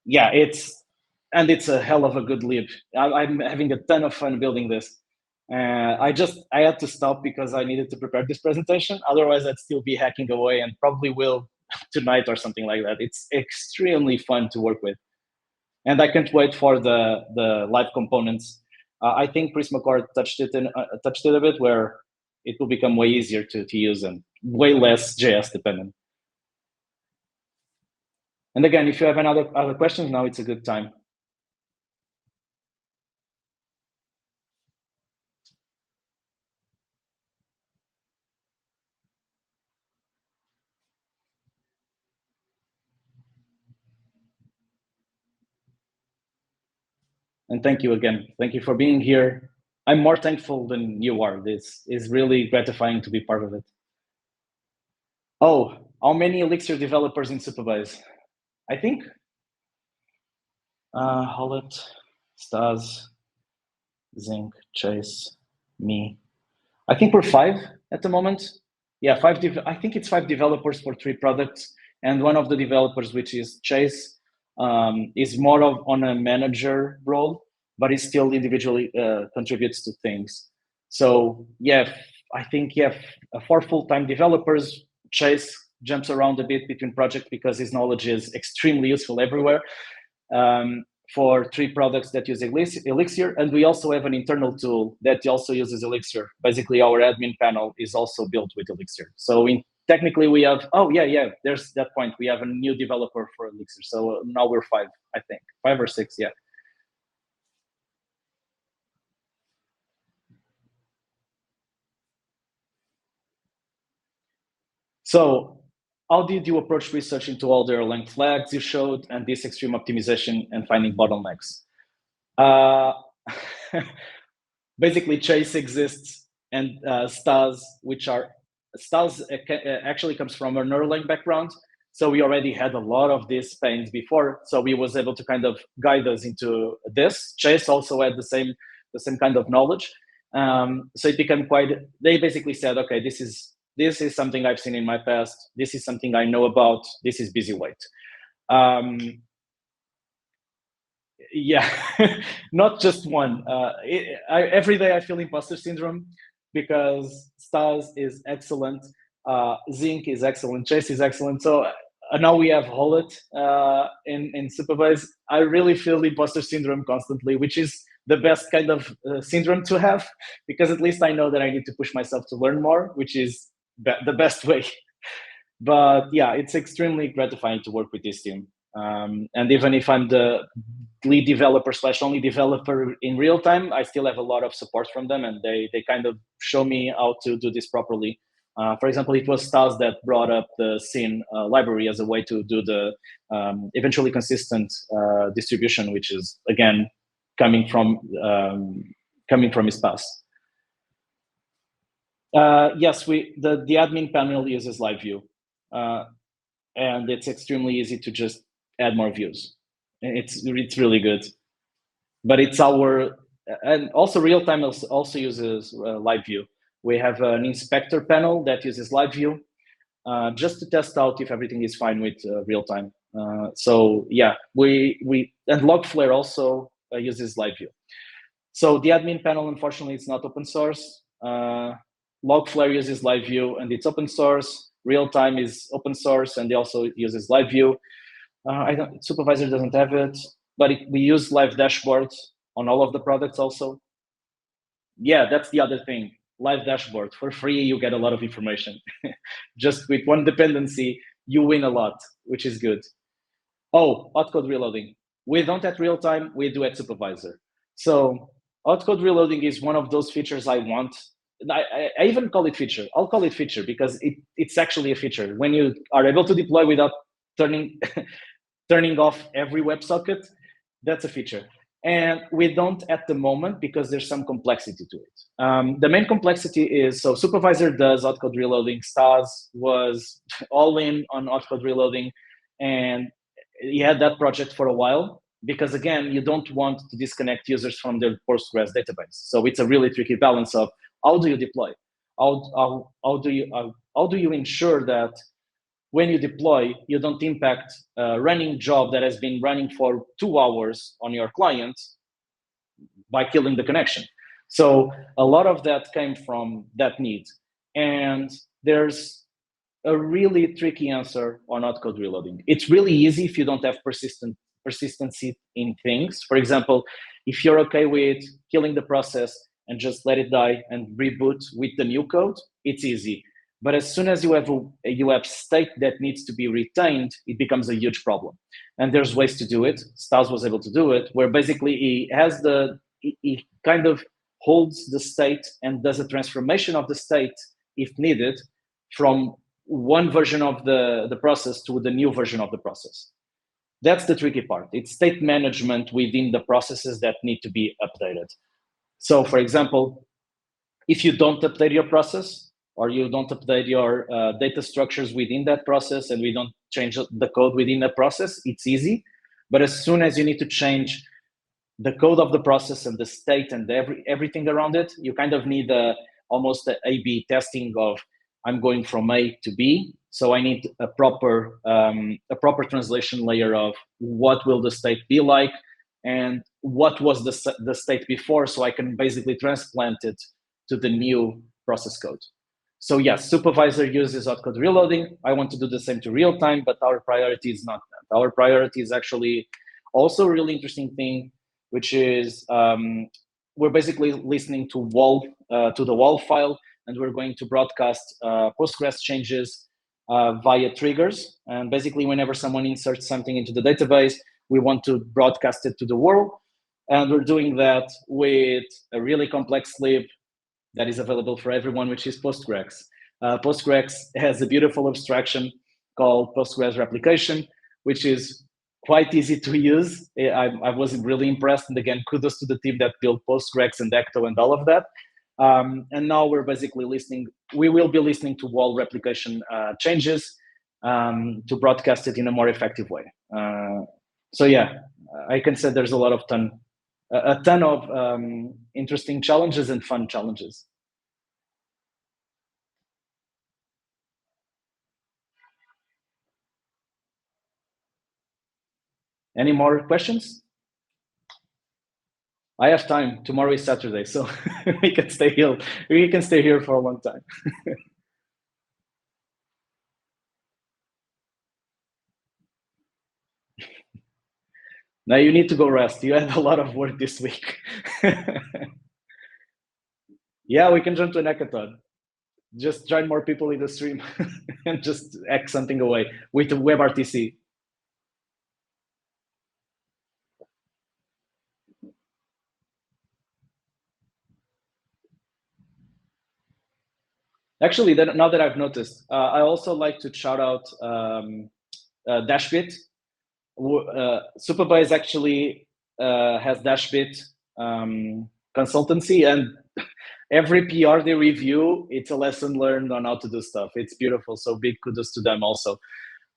yeah, it's a hell of a good lib. I'm having a ton of fun building this. I had to stop because I needed to prepare this presentation. Otherwise, I'd still be hacking away, and probably will tonight or something like that. It's extremely fun to work with. And I can't wait for the live components. I think Prismacore touched it a bit, where it will become way easier to use and way less JS dependent. And again, if you have any other questions, now it's a good time. And thank you again. Thank you for being here. I'm more thankful than you are. This is really gratifying to be part of it. Oh, how many Elixir developers in Supabase? I think Hollet, Stas, Zinc, Chase, me. I think we're 5 at the moment. Yeah, I think it's 5 developers for 3 products. And one of the developers, which is Chase, is more of on a manager role, but he still individually contributes to things. So yeah, I think 4 full-time developers. Chase jumps around a bit between projects because his knowledge is extremely useful everywhere. For 3 products that use Elixir, and we also have an internal tool that also uses Elixir. Basically, our admin panel is also built with Elixir. So technically we have, there's that point. We have a new developer for Elixir. So now we're 5, I think. 5 or 6, yeah. So how did you approach research into all the Erlang flags you showed and this extreme optimization and finding bottlenecks? Basically, Chase exists, and Stas, Stas actually comes from an Erlang background. So we already had a lot of these pains before. So we was able to kind of guide us into this. Chase also had the same kind of knowledge. So it became they basically said, okay, this is something I've seen in my past. This is something I know about. This is busy wait. Yeah, not just one. Every day I feel imposter syndrome because Stars is excellent, Zinc is excellent, Chase is excellent. So now we have Hollet in Supabase. I really feel imposter syndrome constantly, which is the best kind of syndrome to have, because at least I know that I need to push myself to learn more, which is the best way. But yeah, it's extremely gratifying to work with this team. And even if I'm the lead developer / only developer in real time, I still have a lot of support from them, and they kind of show me how to do this properly. For example, it was Stas that brought up the scene library as a way to do the eventually consistent distribution, which is again coming from his past. Yes, the admin panel uses live view, and it's extremely easy to just add more views. It's really good. but it's our, and also Realtime also uses live view. We have an inspector panel that uses live view just to test out if everything is fine with Realtime. So yeah, we and Logflare also uses live view. So the admin panel, unfortunately, it's not open source. Logflare uses live view and it's open source. Realtime is open source and they also uses live view. Supervisor doesn't have it, but we use live dashboards on all of the products also. Yeah, that's the other thing. Live dashboard for free, you get a lot of information. Just with one dependency, you win a lot, which is good. Oh, hot code reloading. We don't at Realtime, we do at Supervisor. So hot code reloading is one of those features I want. I even call it feature. I'll call it feature because it's actually a feature. When you are able to deploy without turning turning off every WebSocket, that's a feature. And we don't at the moment because there's some complexity to it. The main complexity is, so Supervisor does hot code reloading. Stas was all in on hot code reloading, and he had that project for a while because, again, you don't want to disconnect users from their Postgres database. So it's a really tricky balance of how do you deploy? How do you ensure that when you deploy, you don't impact a running job that has been running for 2 hours on your client by killing the connection. So a lot of that came from that need. And there's a really tricky answer on hot code reloading. It's really easy if you don't have persistency in things. For example, if you're okay with killing the process and just let it die and reboot with the new code, it's easy. But as soon as you have state that needs to be retained, it becomes a huge problem. And there's ways to do it. Stas was able to do it, where basically he kind of holds the state and does a transformation of the state if needed from one version of the process to the new version of the process. That's the tricky part. It's state management within the processes that need to be updated. So for example, if you don't update your process or you don't update your data structures within that process and we don't change the code within the process, it's easy. But as soon as you need to change the code of the process and the state and everything around it, you kind of need almost an A/B testing of I'm going from A to B. So I need a proper translation layer of what will the state be like and what was the state before, so I can basically transplant it to the new process code. So yes, Supervisor uses hot code reloading. I want to do the same to Realtime, but our priority is not that. Our priority is actually also a really interesting thing, which is we're basically listening to the WAL file, and we're going to broadcast Postgres changes via triggers. And basically, whenever someone inserts something into the database, we want to broadcast it to the world. And we're doing that with a really complex lib that is available for everyone, which is Postgres. Postgres has a beautiful abstraction called Postgres replication, which is quite easy to use. I was really impressed. And again, kudos to the team that built Postgres and Ecto and all of that. And now we're basically listening. We will be listening to WAL replication changes to broadcast it in a more effective way. So yeah, I can say there's a ton of interesting challenges and fun challenges. Any more questions? I have time. Tomorrow is Saturday, so we can stay here. We can stay here for a long time. Now you need to go rest. You had a lot of work this week. Yeah, we can jump to an hackathon. Just join more people in the stream and just hack something away with WebRTC. Actually, now that I've noticed, I also like to shout out Dashbit. Supabase actually has Dashbit consultancy, and every PR they review, it's a lesson learned on how to do stuff. It's beautiful. So big kudos to them also.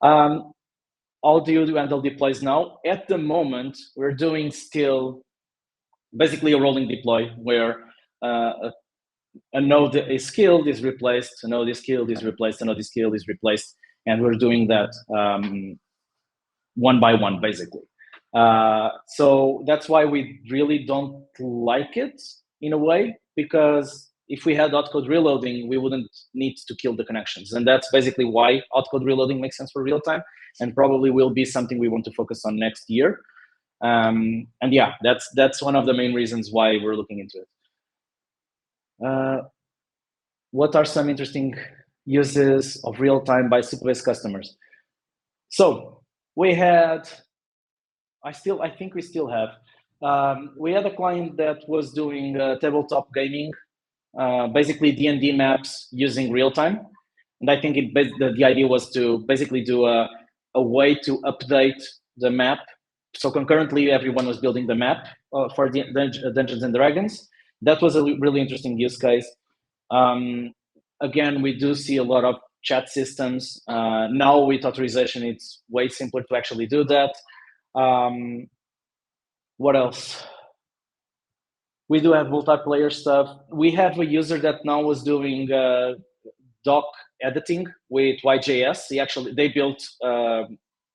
How do you handle deploys now? At the moment, we're doing still basically a rolling deploy where a node is skilled is replaced, a node is skilled is replaced, a node is skilled is replaced, and we're doing that one by one, basically. So that's why we really don't like it in a way, because if we had hot code reloading, we wouldn't need to kill the connections. And that's basically why hot code reloading makes sense for real time, and probably will be something we want to focus on next year. And yeah, that's one of the main reasons why we're looking into it. What are some interesting uses of real time by Supabase customers? So we had, I think we still have. We had a client that was doing tabletop gaming, basically D&D maps using real time, and I think the idea was to basically do a way to update the map. So concurrently, everyone was building the map for the Dungeons and Dragons. That was a really interesting use case. Again, we do see a lot of chat systems. Now with authorization, it's way simpler to actually do that. What else? We do have multiplayer stuff. We have a user that now was doing doc editing with YJS.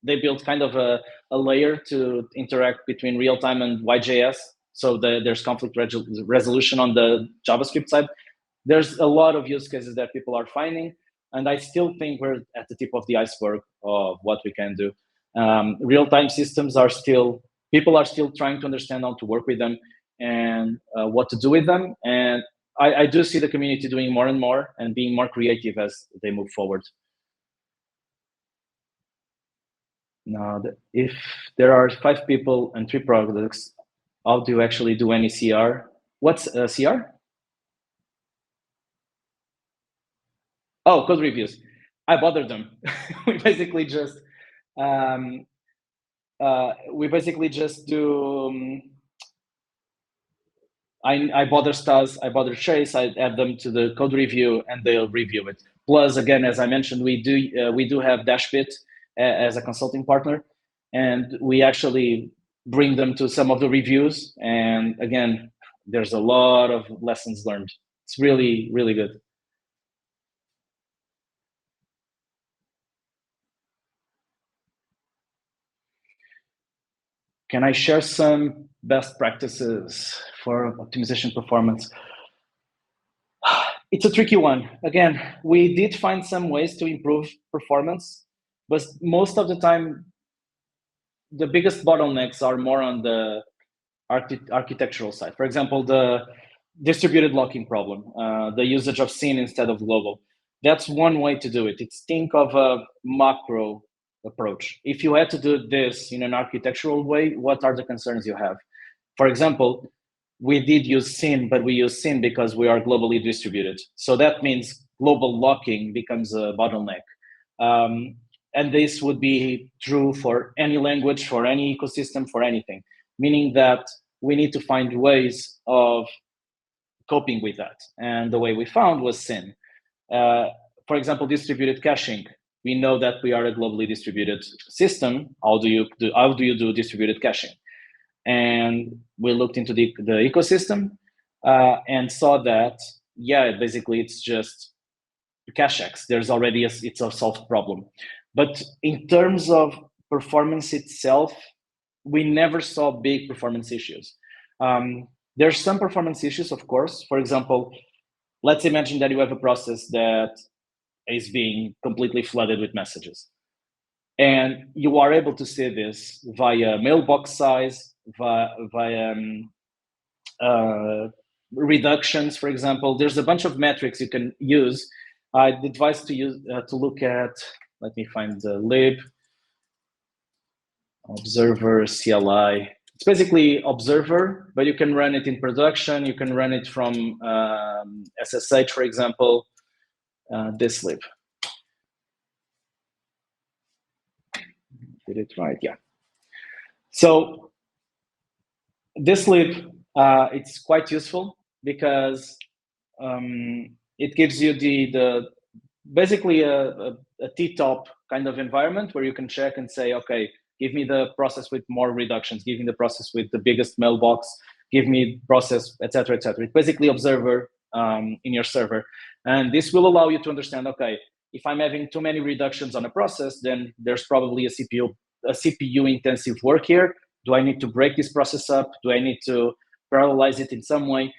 They built kind of a layer to interact between real time and YJS. So there's conflict resolution on the JavaScript side. There's a lot of use cases that people are finding, and I still think we're at the tip of the iceberg of what we can do. Real-time systems are still, people are still trying to understand how to work with them and what to do with them. And I do see the community doing more and more and being more creative as they move forward. Now, if there are 5 people and 3 products, how do you actually do any CR? What's a CR? Oh, code reviews. I bothered them. we basically just do. I bother Stas, I bother Chase, I add them to the code review, and they'll review it. Plus, again, as I mentioned, we do have Dashbit as a consulting partner, and we actually bring them to some of the reviews. And again, there's a lot of lessons learned. It's really, really good. Can I share some best practices for optimization performance? It's a tricky one. Again, we did find some ways to improve performance, but most of the time, the biggest bottlenecks are more on the architectural side. For example, the distributed locking problem, the usage of scene instead of global. That's one way to do it. It's think of a macro approach. If you had to do this in an architectural way, what are the concerns you have? For example, we did use SYN, but we use SYN because we are globally distributed. So that means global locking becomes a bottleneck. And this would be true for any language, for any ecosystem, for anything, meaning that we need to find ways of coping with that. And the way we found was SYN. For example, distributed caching. We know that we are a globally distributed system. How do you do distributed caching? And we looked into the ecosystem and saw that, yeah, basically it's just cache-X. There's already it's a solved problem. But in terms of performance itself, we never saw big performance issues. There's some performance issues, of course. For example, let's imagine that you have a process that is being completely flooded with messages. And you are able to see this via mailbox size, via reductions, for example. There's a bunch of metrics you can use. I'd advise to use to look at, let me find the lib, observer CLI. It's basically observer, but you can run it in production. You can run it from SSH, for example, this lib. Did it right? Yeah. So this lib, it's quite useful because it gives you the basically a T-top kind of environment where you can check and say, okay, give me the process with more reductions, give me the process with the biggest mailbox, give me process, etc., etc. It's basically observer in your server. And this will allow you to understand, okay, if I'm having too many reductions on a process, then there's probably a CPU intensive work here. Do I need to break this process up? Do I need to parallelize it in some way?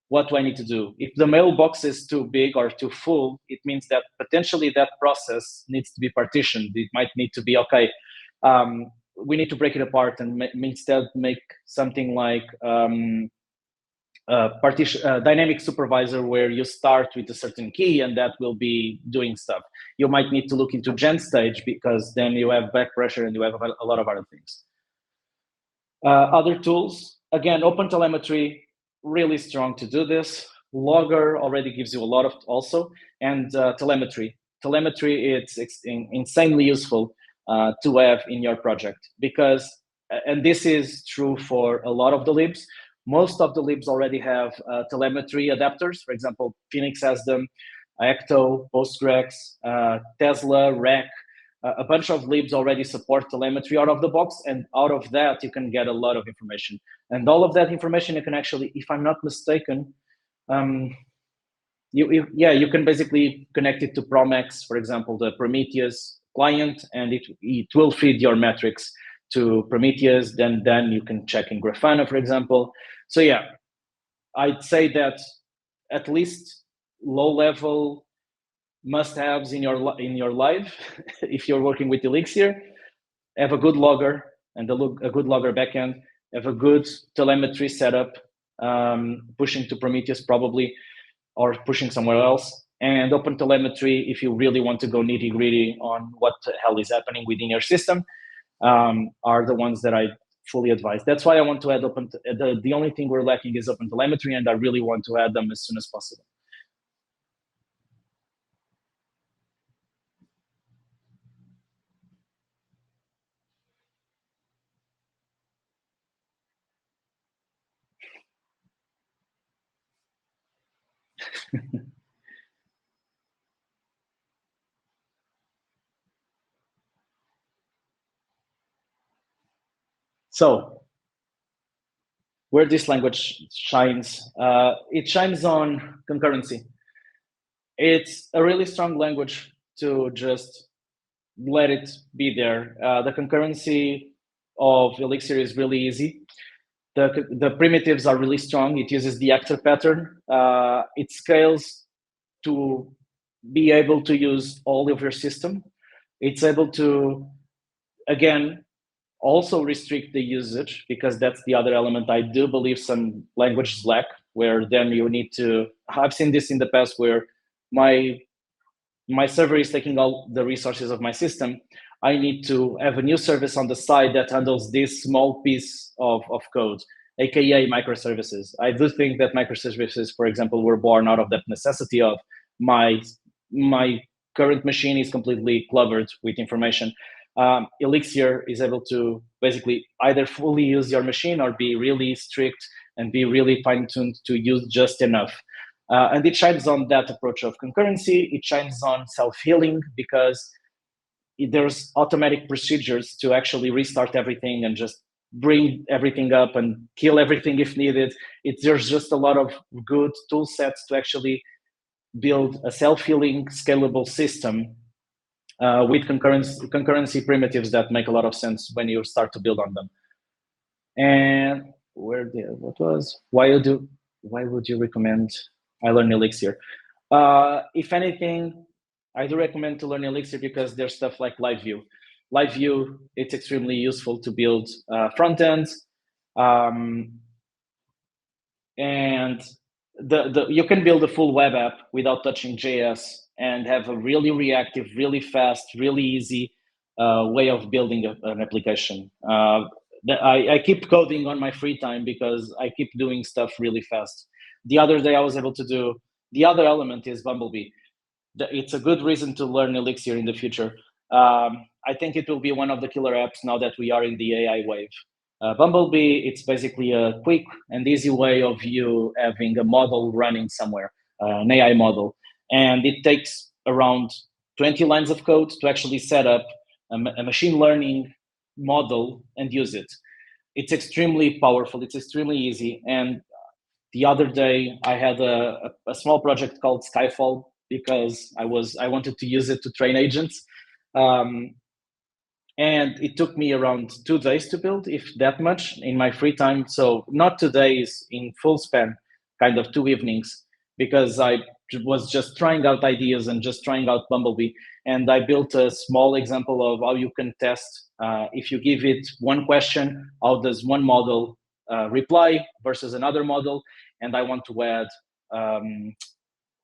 What do I need to do? If the mailbox is too big or too full, it means that potentially that process needs to be partitioned. It might need to be, okay, we need to break it apart and instead make something like dynamic supervisor where you start with a certain key and that will be doing stuff. You might need to look into gen stage because then you have back pressure and you have a lot of other things. Other tools, again, OpenTelemetry, really strong to do this. Logger already gives you a lot of also, and telemetry. Telemetry, it's insanely useful to have in your project because, and this is true for a lot of the libs, most of the libs already have telemetry adapters. For example, Phoenix has them, Ecto, Postgres, Tesla, Rec, a bunch of libs already support telemetry out of the box, and out of that you can get a lot of information. And all of that information you can actually, if I'm not mistaken, you can basically connect it to Promex, for example, the Prometheus client, and it will feed your metrics to Prometheus. Then you can check in Grafana, for example. So yeah, I'd say that at least low-level must-haves in your life, if you're working with Elixir, have a good logger and a good logger backend, have a good telemetry setup, pushing to Prometheus probably, or pushing somewhere else, and OpenTelemetry if you really want to go nitty-gritty on what the hell is happening within your system, are the ones that I fully advise. That's why I want to add the only thing we're lacking is OpenTelemetry, and I really want to add them as soon as possible. So where this language shines, it shines on concurrency. It's a really strong language to just let it be there. The concurrency of Elixir is really easy. The primitives are really strong. It uses the actor pattern. It scales to be able to use all of your system. It's able to, again, also restrict the usage, because that's the other element. I do believe some languages lack, where then you need to, I've seen this in the past where my server is taking all the resources of my system. I need to have a new service on the side that handles this small piece of code, aka microservices. I do think that microservices, for example, were born out of that necessity of my current machine is completely cluttered with information. Elixir is able to basically either fully use your machine or be really strict and be really fine-tuned to use just enough. And it shines on that approach of concurrency. It shines on self-healing, because there's automatic procedures to actually restart everything and just bring everything up and kill everything if needed. There's just a lot of good tool sets to actually build a self-healing, scalable system with concurrency primitives that make a lot of sense when you start to build on them. And why would you recommend I learn Elixir? If anything, I do recommend to learn Elixir because there's stuff like LiveView. LiveView, it's extremely useful to build front ends, and you can build a full web app without touching JS and have a really reactive, really fast, really easy way of building an application. I keep coding on my free time because I keep doing stuff really fast. The other day I was able to do, the other element is Bumblebee. It's a good reason to learn Elixir in the future. I think it will be one of the killer apps now that we are in the AI wave. Bumblebee, it's basically a quick and easy way of you having a model running somewhere, an AI model. And it takes around 20 lines of code to actually set up a machine learning model and use it. it's extremely powerful. It's extremely easy. And the other day, I had a small project called Skyfall because I wanted to use it to train agents. And it took me around 2 days to build, if that much, in my free time. So not 2 days in full span, kind of 2 evenings, because I was just trying out ideas and just trying out Bumblebee. And I built a small example of how you can test if you give it one question, how does one model reply versus another model. And I want to add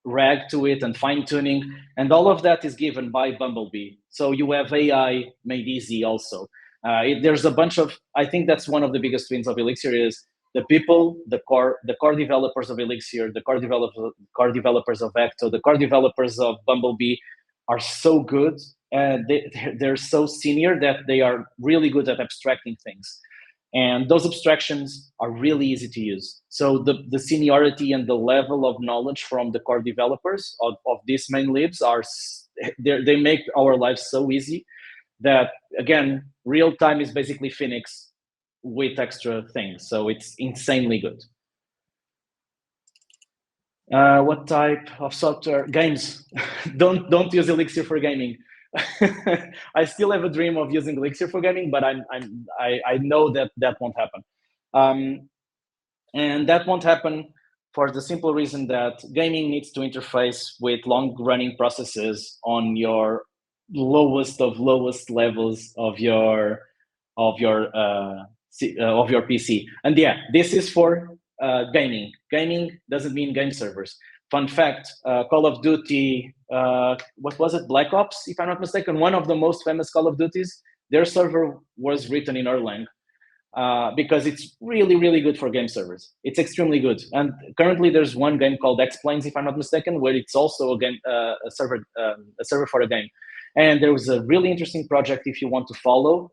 rag to it and fine tuning, and all of that is given by Bumblebee. So you have AI made easy also. There's a bunch of, I think that's one of the biggest wins of Elixir is the people, the core developers of Elixir, the core developers of Ecto, the core developers of Bumblebee are so good, and they're so senior that they are really good at abstracting things. And those abstractions are really easy to use. So the seniority and the level of knowledge from the core developers of these main libs they make our lives so easy that, again, Realtime is basically Phoenix with extra things. So it's insanely good. What type of software? Games. Don't use Elixir for gaming. I still have a dream of using Elixir for gaming, but I know that won't happen. And that won't happen for the simple reason that gaming needs to interface with long-running processes on your lowest of lowest levels of your PC. And yeah, this is for gaming. Gaming doesn't mean game servers. Fun fact, Call of Duty, what was it, Black Ops, if I'm not mistaken, one of the most famous Call of Duties, their server was written in Erlang because it's really, really good for game servers. It's extremely good. And currently there's one game called X-Planes, if I'm not mistaken, where it's also a server for a game. And there was a really interesting project if you want to follow.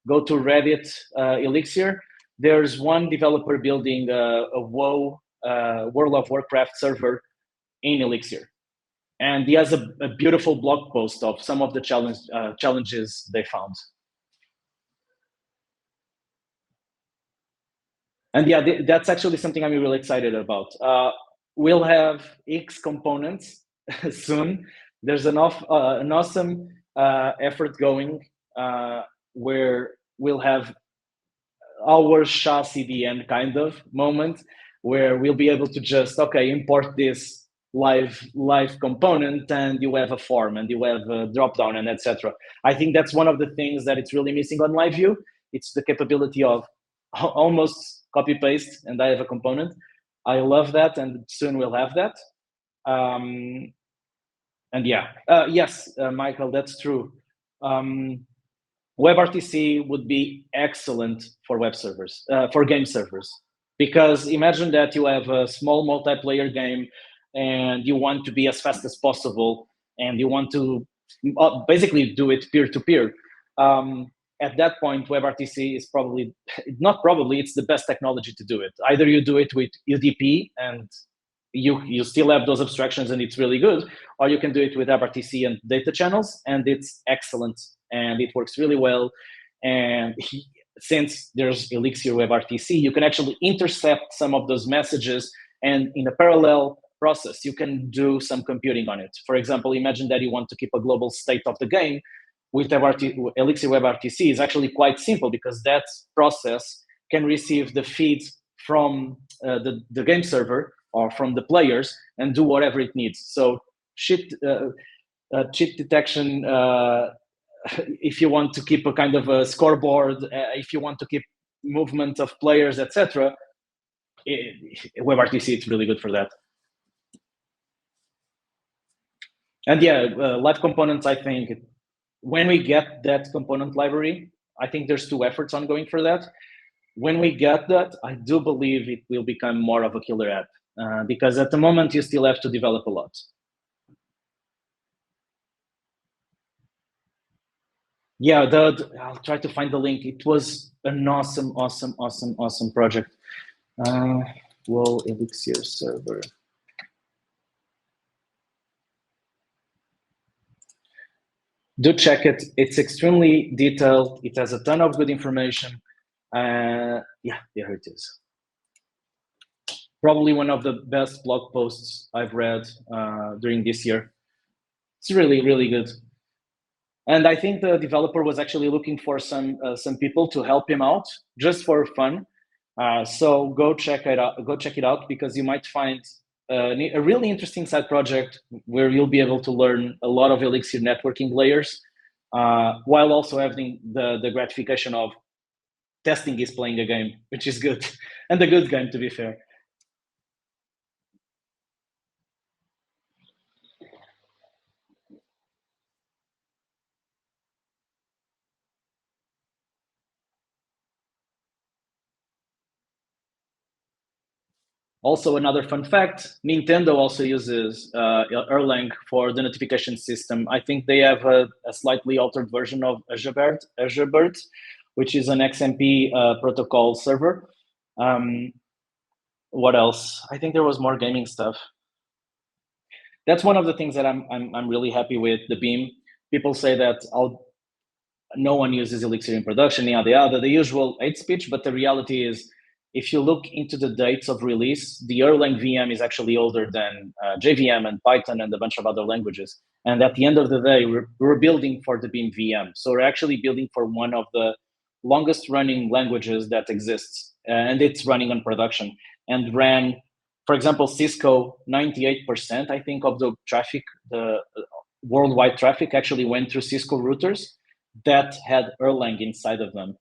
Go to Reddit Elixir. There's one developer building a WoW World of Warcraft server in Elixir. And he has a beautiful blog post of some of the challenges they found. And yeah, that's actually something I'm really excited about. We'll have X components soon. There's an awesome effort going where we'll have our SHA CDN kind of moment where we'll be able to just, okay, import this live component and you have a form and you have a dropdown and etc. I think that's one of the things that it's really missing on live view. It's the capability of almost copy paste and I have a component. I love that, and soon we'll have that. And yeah, yes, Michael, that's true. WebRTC would be excellent for web servers, for game servers, because imagine that you have a small multiplayer game and you want to be as fast as possible and you want to basically do it peer-to-peer. At that point, WebRTC is probably, not probably, it's the best technology to do it. Either you do it with UDP and you still have those abstractions and it's really good, or you can do it with WebRTC and data channels and it's excellent and it works really well. And since there's Elixir WebRTC, you can actually intercept some of those messages, and in a parallel process, you can do some computing on it. For example, imagine that you want to keep a global state of the game. With Elixir WebRTC is actually quite simple because that process can receive the feeds from the game server or from the players and do whatever it needs. So cheat detection, if you want to keep a kind of a scoreboard, if you want to keep movement of players, etc., WebRTC is really good for that. And yeah, live components, I think, when we get that component library, I think there's 2 efforts ongoing for that. When we get that, I do believe it will become more of a killer app because at the moment you still have to develop a lot. Yeah, I'll try to find the link. It was an awesome project. Whoa, Elixir server. Do check it. It's extremely detailed. It has a ton of good information. Yeah, there it is. Probably one of the best blog posts I've read during this year. It's really, really good. And I think the developer was actually looking for some people to help him out just for fun. So go check it out. Go check it out because you might find a really interesting side project where you'll be able to learn a lot of Elixir networking layers, while also having the gratification of testing is playing a game, which is good, and a good game to be fair. Also, another fun fact, Nintendo also uses Erlang for the notification system. I think they have a slightly altered version of Azure Bird, which is an XMP protocol server. What else? I think there was more gaming stuff. That's one of the things that I'm really happy with the Beam. People say that no one uses Elixir in production, yada yada, the usual hate speech, but the reality is, if you look into the dates of release, the Erlang VM is actually older than JVM and Python and a bunch of other languages. And at the end of the day, we're building for the Beam VM. So we're actually building for one of the longest running languages that exists. And it's running on production and ran, for example, Cisco, 98%, I think, of the traffic, the worldwide traffic actually went through Cisco routers that had Erlang inside of them.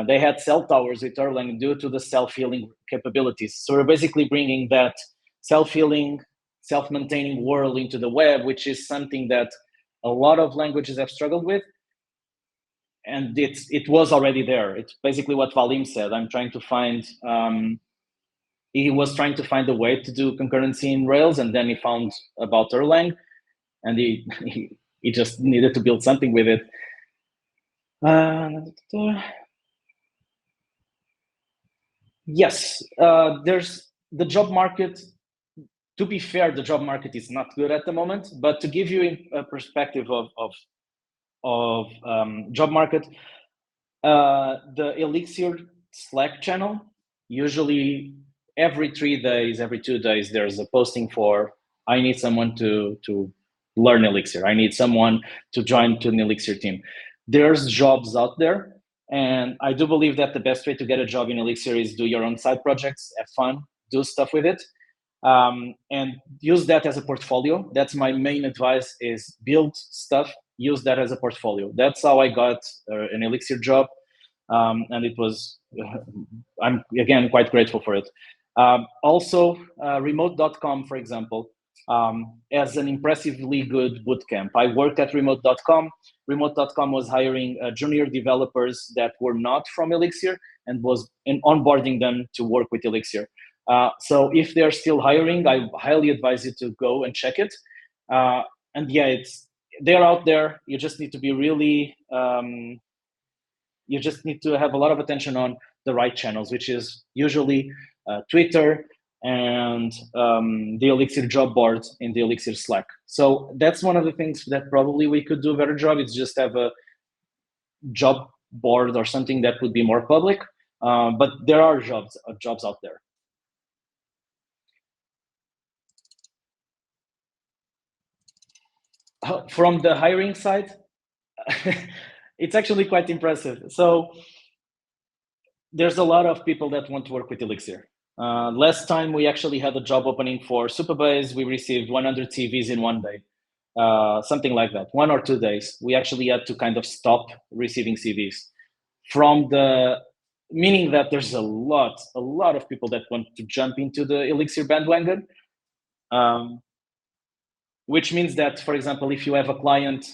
They had cell towers with Erlang due to the self-healing capabilities. So we're basically bringing that self-healing, self-maintaining world into the web, which is something that a lot of languages have struggled with. And it was already there. It's basically what Valim said. I'm trying to find, he was trying to find a way to do concurrency in Rails, and then he found about Erlang, and he just needed to build something with it. Yes, there's the job market. To be fair, the job market is not good at the moment. But to give you a perspective of job market, the Elixir Slack channel, usually every 3 days, every 2 days, there's a posting for, I need someone to learn Elixir. I need someone to join to an Elixir team. There's jobs out there. And I do believe that the best way to get a job in Elixir is do your own side projects, have fun, do stuff with it, and use that as a portfolio. That's my main advice: is build stuff, use that as a portfolio. That's how I got an Elixir job, and it was. I'm again quite grateful for it. Also, remote.com, for example, as an impressively good bootcamp. I worked at remote.com. Remote.com was hiring junior developers that were not from Elixir and was onboarding them to work with Elixir. So if they're still hiring, I highly advise you to go and check it. And yeah, they're out there. You just need to be really, you just need to have a lot of attention on the right channels, which is usually Twitter, and the Elixir job board in the Elixir Slack. So that's one of the things that probably we could do a better job. Is just have a job board or something that would be more public. But there are jobs out there. From the hiring side, it's actually quite impressive. So there's a lot of people that want to work with Elixir. Last time we actually had a job opening for Supabase, we received 100 CVs in one day, something like that, 1 or 2 days. We actually had to kind of stop receiving CVs meaning that there's a lot of people that want to jump into the Elixir bandwagon, which means that, for example, if you have a client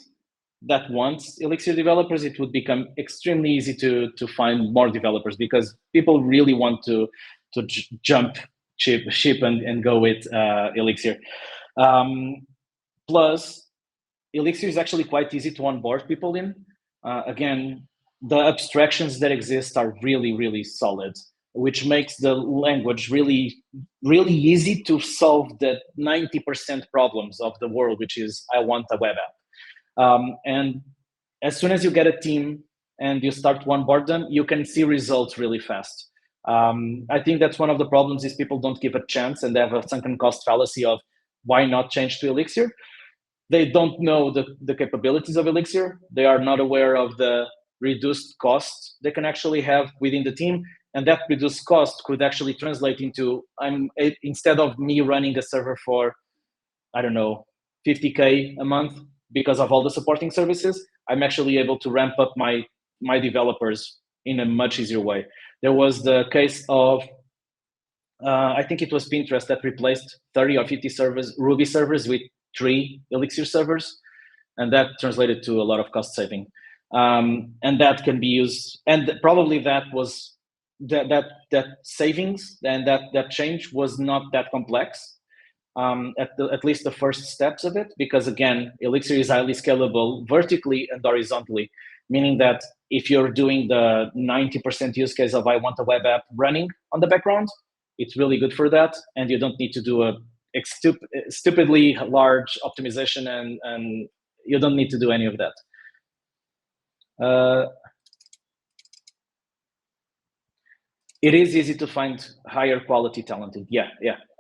that wants Elixir developers, it would become extremely easy to find more developers, because people really want to jump ship and go with Elixir. Plus, Elixir is actually quite easy to onboard people in. Again, the abstractions that exist are really, really solid, which makes the language really, really easy to solve the 90% problems of the world, which is, I want a web app. And as soon as you get a team and you start to onboard them, you can see results really fast. I think that's one of the problems is people don't give a chance, and they have a sunken cost fallacy of why not change to Elixir. They don't know the capabilities of Elixir. They are not aware of the reduced cost they can actually have within the team. And that reduced cost could actually translate into, instead of me running a server for, I don't know, 50K a month because of all the supporting services, I'm actually able to ramp up my developers in a much easier way. There was the case of, I think it was Pinterest that replaced 30 or 50 servers, Ruby servers with 3 Elixir servers, and that translated to a lot of cost saving. And that can be used, and probably that was that savings and that change was not that complex. At least the first steps of it, because again, Elixir is highly scalable vertically and horizontally, meaning that if you're doing the 90% use case of I want a web app running on the background, it's really good for that, and you don't need to do a stupidly large optimization, and you don't need to do any of that. It is easy to find higher quality talented. Yeah,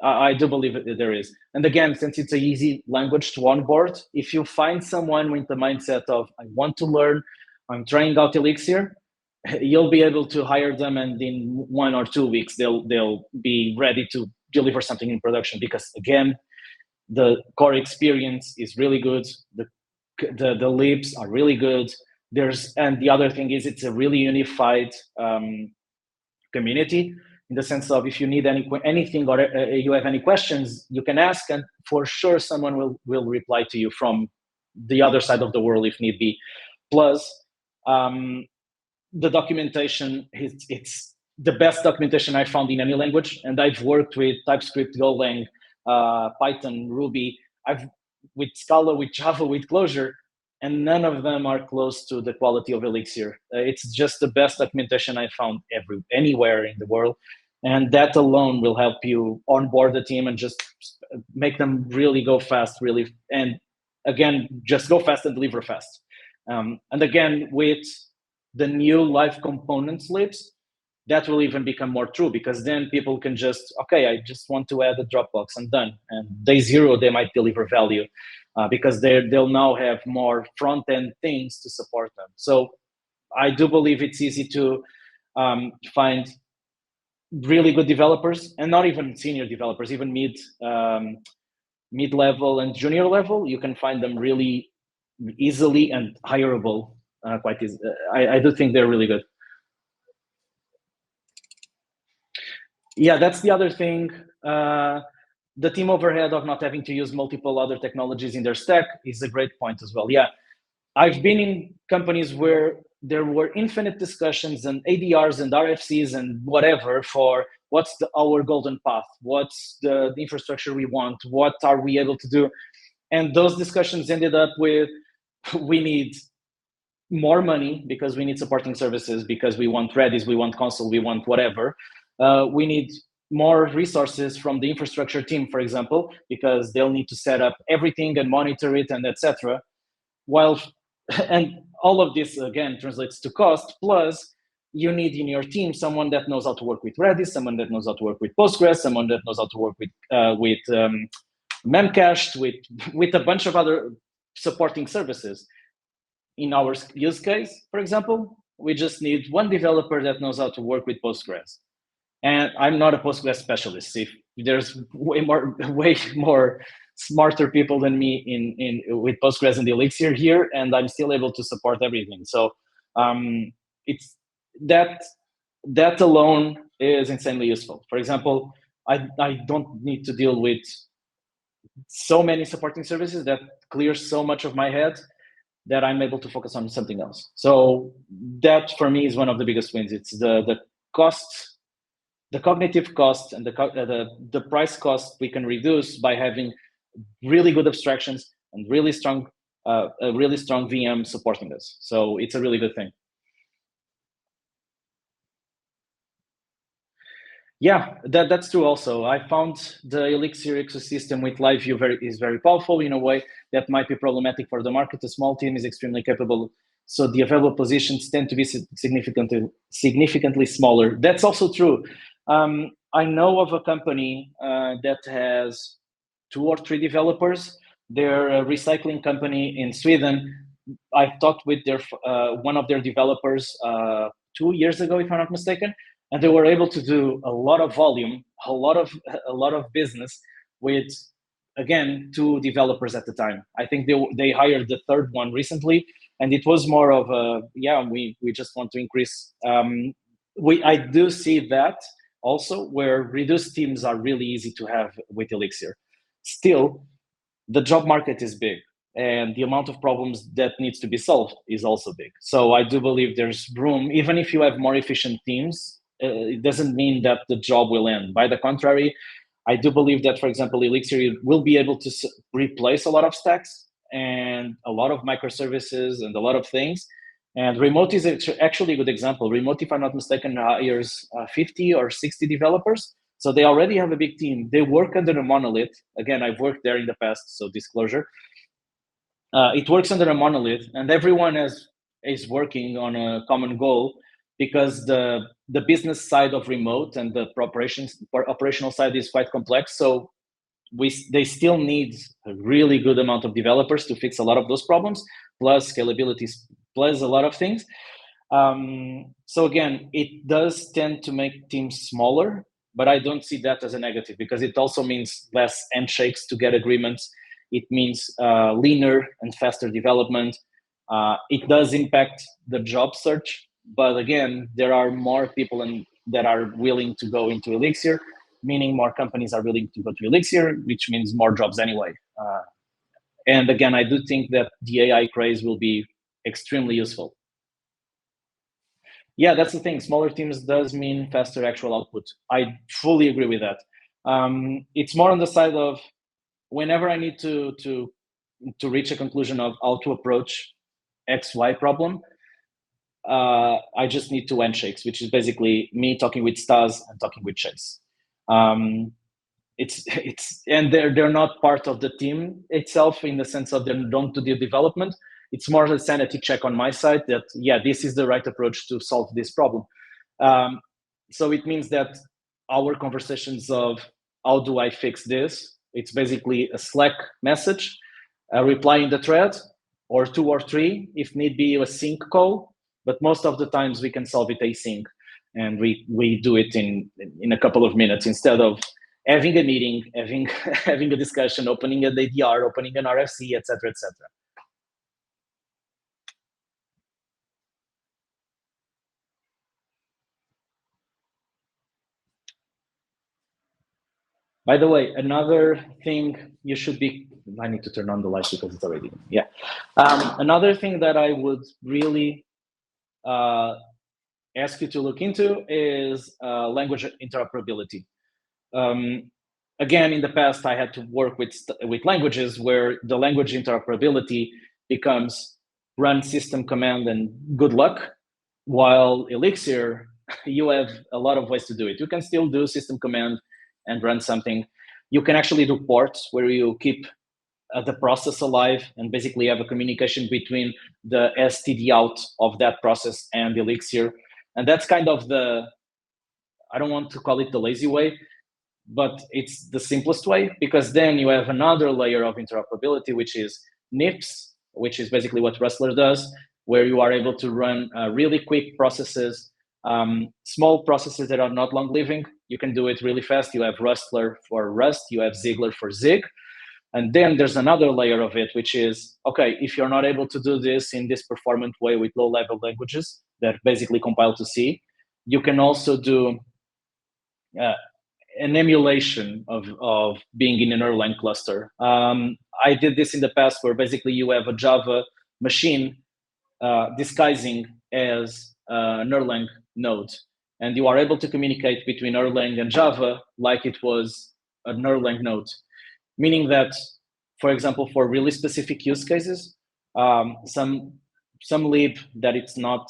I do believe there is. And again, since it's an easy language to onboard, if you find someone with the mindset of I want to learn, I'm trying out Elixir, you'll be able to hire them, and in 1 or 2 weeks they'll be ready to deliver something in production, because again, the core experience is really good. The libs are really good. And the other thing is it's a really unified community, in the sense of if you need anything or you have any questions, you can ask, and for sure someone will reply to you from the other side of the world if need be. Plus, the documentation, it's the best documentation I found in any language, and I've worked with TypeScript, Golang, Python, Ruby, with Scala, with Java, with Clojure, and none of them are close to the quality of Elixir. It's just the best documentation I found anywhere in the world, and that alone will help you onboard the team and just make them really go fast, and again, just go fast and deliver fast. And again, with the new live components libs, that will even become more true, because then people can just, okay, I just want to add a Dropbox and done. And day 0, they might deliver value because they'll now have more front-end things to support them. So I do believe it's easy to find really good developers, and not even senior developers, even mid-level and junior level. You can find them really easily and hireable quite easy. I do think they're really good. Yeah, that's the other thing. The team overhead of not having to use multiple other technologies in their stack is a great point as well. Yeah, I've been in companies where there were infinite discussions and ADRs and RFCs and whatever for what's our golden path, what's the infrastructure we want, what are we able to do. And those discussions ended up with, we need more money because we need supporting services, because we want Redis, we want console, we want whatever. We need more resources from the infrastructure team, for example, because they'll need to set up everything and monitor it and etc. And all of this again translates to cost. Plus, you need in your team someone that knows how to work with Redis, someone that knows how to work with Postgres, someone that knows how to work with Memcached, with a bunch of other supporting services. In our use case, for example, we just need one developer that knows how to work with Postgres. And I'm not a Postgres specialist. If there's way more smarter people than me with Postgres and Elixir here, and I'm still able to support everything. So it's that alone is insanely useful. For example, I don't need to deal with so many supporting services that clears so much of my head that I'm able to focus on something else. So that for me is one of the biggest wins. It's the cost, the cognitive cost, and the price cost we can reduce by having really good abstractions and a really strong VM supporting us. So it's a really good thing. Yeah, that's true also. I found the Elixir ecosystem with live view is very powerful in a way that might be problematic for the market. A small team is extremely capable. So the available positions tend to be significantly smaller. That's also true. I know of a company that has 2 or 3 developers. They're a recycling company in Sweden. I talked with one of their developers 2 years ago, if I'm not mistaken, and they were able to do a lot of volume, a lot of business with, again, 2 developers at the time. I think they hired the 3rd one recently, and it was more of a, yeah, we just want to increase. I do see that also, where reduced teams are really easy to have with Elixir. Still, the job market is big, and the amount of problems that needs to be solved is also big. So I do believe there's room, even if you have more efficient teams, it doesn't mean that the job will end. By the contrary, I do believe that, for example, Elixir will be able to replace a lot of stacks and a lot of microservices and a lot of things. And Remote is actually a good example. Remote, if I'm not mistaken, hires 50 or 60 developers. So they already have a big team. They work under a monolith. Again, I've worked there in the past, so disclosure. It works under a monolith, and everyone is working on a common goal, because the business side of Remote and the operational side is quite complex. So they still need a really good amount of developers to fix a lot of those problems, plus scalability, plus a lot of things. So again, it does tend to make teams smaller, but I don't see that as a negative, because it also means less handshakes to get agreements. It means leaner and faster development. It does impact the job search, but again, there are more people that are willing to go into Elixir, meaning more companies are willing to go to Elixir, which means more jobs anyway. And again, I do think that the AI craze will be extremely useful. Yeah, that's the thing. Smaller teams does mean faster actual output. I fully agree with that. It's more on the side of, whenever I need to reach a conclusion of how to approach XY problem, I just need 2 handshakes, which is basically me talking with Stas and talking with Chase. And they're not part of the team itself, in the sense of they don't do the development. It's more of a sanity check on my side that, yeah, this is the right approach to solve this problem. So it means that our conversations of how do I fix this, it's basically a Slack message, a reply in the thread, or 2 or 3, if need be, a sync call. But most of the times we can solve it async, and we do it in a couple of minutes, instead of having a meeting, having a discussion, opening an ADR, opening an RFC, etc., etc. By the way, another thing you should be, I need to turn on the lights because it's already, yeah. Another thing that I would really ask you to look into is language interoperability. Again, in the past, I had to work with languages where the language interoperability becomes run system command and good luck, while Elixir, you have a lot of ways to do it. You can still do system command and run something. You can actually do ports, where you keep the process alive and basically have a communication between the std out of that process and Elixir. And that's kind of I don't want to call it the lazy way, but it's the simplest way, because then you have another layer of interoperability, which is NIPS, which is basically what Rustler does, where you are able to run really quick processes, small processes that are not long living. You can do it really fast. You have Rustler for Rust, you have Ziegler for Zig. And then there's another layer of it, which is, okay, if you're not able to do this in this performant way with low-level languages that basically compile to C, you can also do an emulation of being in an Erlang cluster. I did this in the past, where basically you have a Java machine disguising as an Erlang node, and you are able to communicate between Erlang and Java like it was an Erlang node, meaning that, for example, for really specific use cases, some lib that it's not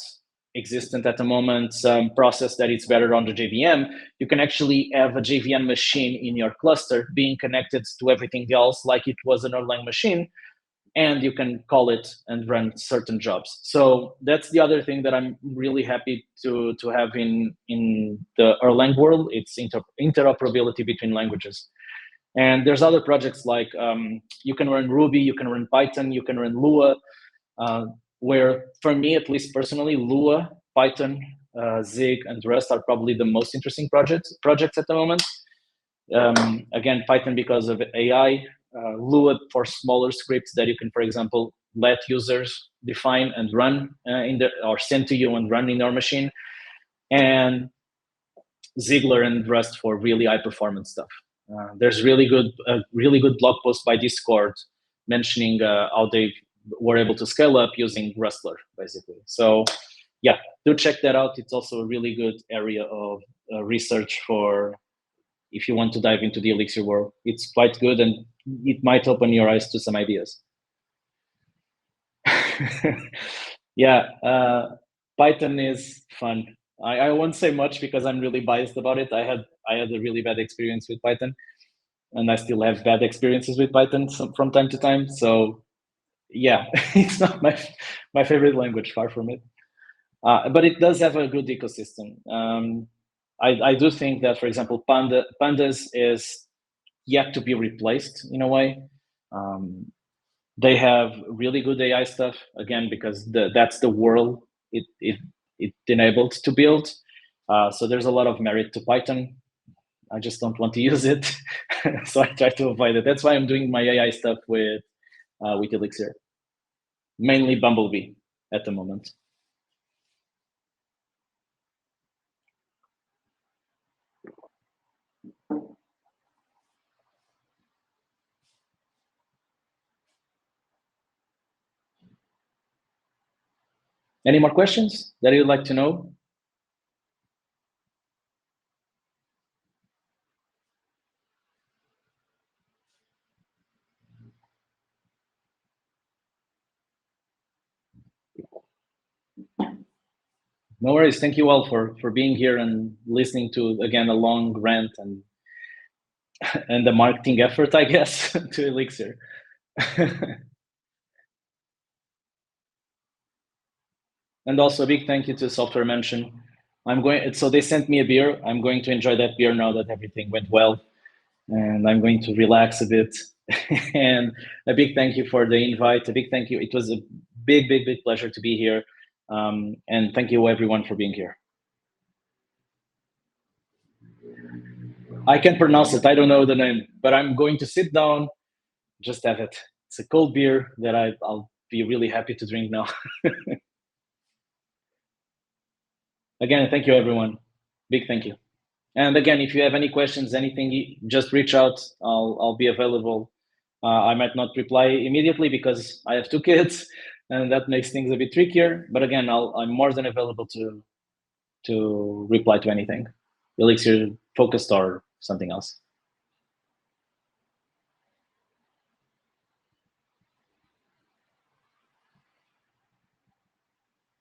existent at the moment, some process that it's better on the JVM, you can actually have a JVM machine in your cluster being connected to everything else like it was an Erlang machine, and you can call it and run certain jobs. So that's the other thing that I'm really happy to have in the Erlang world. It's interoperability between languages. And there's other projects like you can run Ruby, you can run Python, you can run Lua, where for me, at least personally, Lua, Python, Zig, and Rust are probably the most interesting projects at the moment. Again, Python because of AI, Lua for smaller scripts that you can, for example, let users define and run or send to you and run in your machine, and Ziegler and Rust for really high performance stuff. There's really good blog post by Discord mentioning how they were able to scale up using Rustler, basically. So yeah, do check that out. It's also a really good area of research for if you want to dive into the Elixir world. It's quite good, and it might open your eyes to some ideas. Yeah, Python is fun. I won't say much because I'm really biased about it. I had a really bad experience with Python, and I still have bad experiences with Python from time to time. So yeah, it's not my favorite language, far from it. But it does have a good ecosystem. I do think that, for example, Pandas is yet to be replaced in a way. They have really good AI stuff, again, because that's the world it enabled to build. So there's a lot of merit to Python. I just don't want to use it, so I try to avoid it. That's why I'm doing my AI stuff with Elixir, mainly Bumblebee at the moment. Any more questions that you'd like to know? No worries. Thank you all for being here and listening to, again, a long rant and the marketing effort, I guess, to Elixir. And also a big thank you to Software Mention. So they sent me a beer. I'm going to enjoy that beer now that everything went well, and I'm going to relax a bit. And a big thank you for the invite. A big thank you. It was a big pleasure to be here. And thank you everyone for being here. I can pronounce it. I don't know the name, but I'm going to sit down, just have it. It's a cold beer that I'll be really happy to drink now. Again, thank you everyone. Big thank you. And again, if you have any questions, anything, just reach out. I'll be available. I might not reply immediately because I have 2 kids, and that makes things a bit trickier. But again, I'm more than available to reply to anything, Elixir focused or something else.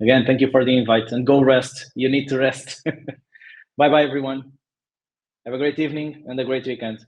Again, thank you for the invite, and go rest. You need to rest. Bye bye, everyone. Have a great evening and a great weekend.